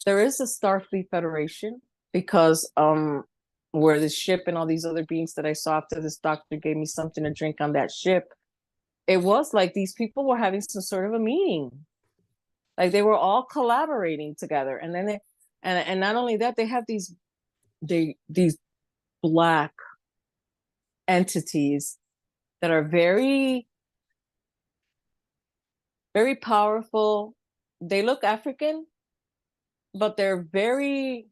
Speaker 2: is a Starfleet Federation, because where the ship and all these other beings that I saw after this doctor gave me something to drink on that ship, it was like these people were having some sort of a meeting. Like they were all collaborating together. And then and not only that, they have these black entities that are very, very powerful. They look African, but they're very,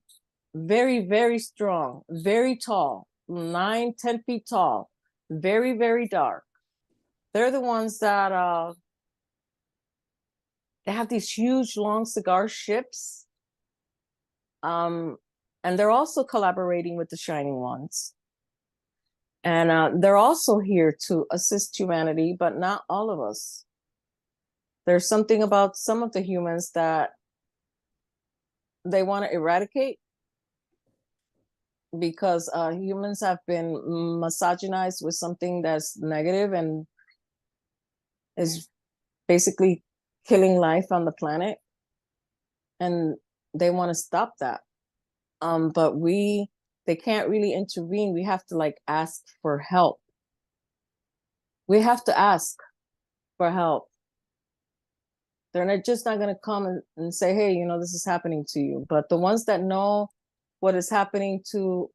Speaker 2: very, very strong, very tall, 9-10 feet tall, very, very dark. They're the ones that they have these huge long cigar ships. And they're also collaborating with the Shining Ones. And they're also here to assist humanity, but not all of us. There's something about some of the humans that they want to eradicate, because humans have been misogynized with something that's negative and is basically killing life on the planet. And they want to stop that. But they can't really intervene. We have to like ask for help. We have to ask for help. They're just not going to come and say, hey, this is happening to you. But the ones that know what is happening to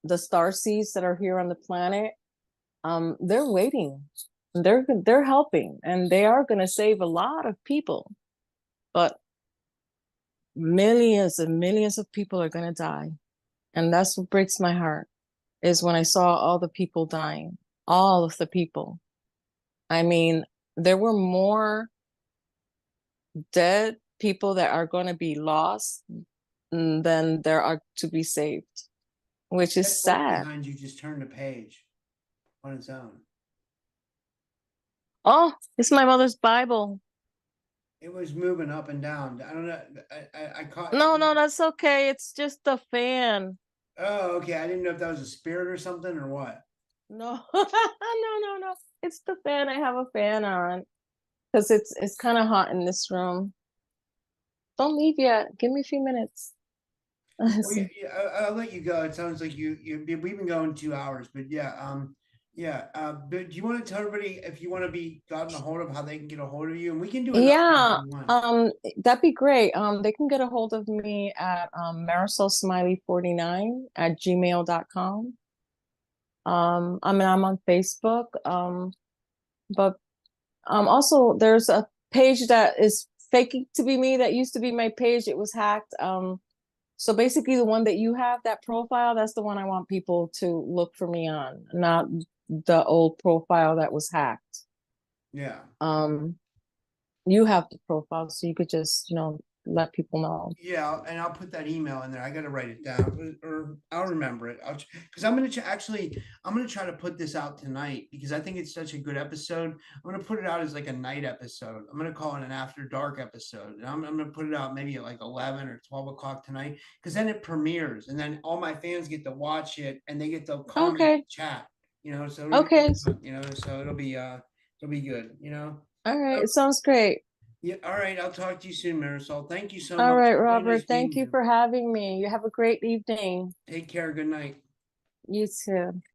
Speaker 2: the star seeds that are here on the planet, they're waiting. They're helping, and they are going to save a lot of people. But millions and millions of people are going to die. And that's what breaks my heart, is when I saw all the people dying, all of the people. I mean, there were more dead people that are going to be lost than there are to be saved, which is sad.
Speaker 1: Behind you just turned a page on its own.
Speaker 2: Oh, it's my mother's Bible.
Speaker 1: It was moving up and down. I don't know. I caught.
Speaker 2: No, that's okay. It's just the fan.
Speaker 1: Oh, okay. I didn't know if that was a spirit or something or what.
Speaker 2: No, no. It's the fan. I have a fan on because it's kind of hot in this room. Don't leave yet. Give me a few minutes.
Speaker 1: I'll let you go. It sounds like we've been going 2 hours, but yeah. But do you want to tell everybody, if you want to be gotten a hold of, how they can get a hold of you? And we can do it.
Speaker 2: Yeah, that'd be great. They can get a hold of me at Marisol Smiley 49 at gmail.com. I'm on Facebook. But also there's a page that is faking to be me that used to be my page. It was hacked. So basically the one that you have, that profile, that's the one I want people to look for me on, not the old profile that was hacked.
Speaker 1: Yeah.
Speaker 2: You have the profile, so you could just, let people know.
Speaker 1: Yeah, and I'll put that email in there. I got to write it down, or I'll remember it. Because I'm going to try to put this out tonight, because I think it's such a good episode. I'm going to put it out as like a night episode. I'm going to call it an after dark episode, and I'm going to put it out maybe at like 11 or 12 o'clock tonight, because then it premieres, and then all my fans get to watch it, and they get to comment, chat. So
Speaker 2: okay.
Speaker 1: So it'll be good.
Speaker 2: All right, it sounds great.
Speaker 1: Yeah, all right. I'll talk to you soon, Marisol. Thank you so much.
Speaker 2: All right, Robert. Nice thank you for having me. You have a great evening.
Speaker 1: Take care. Good night.
Speaker 2: You too.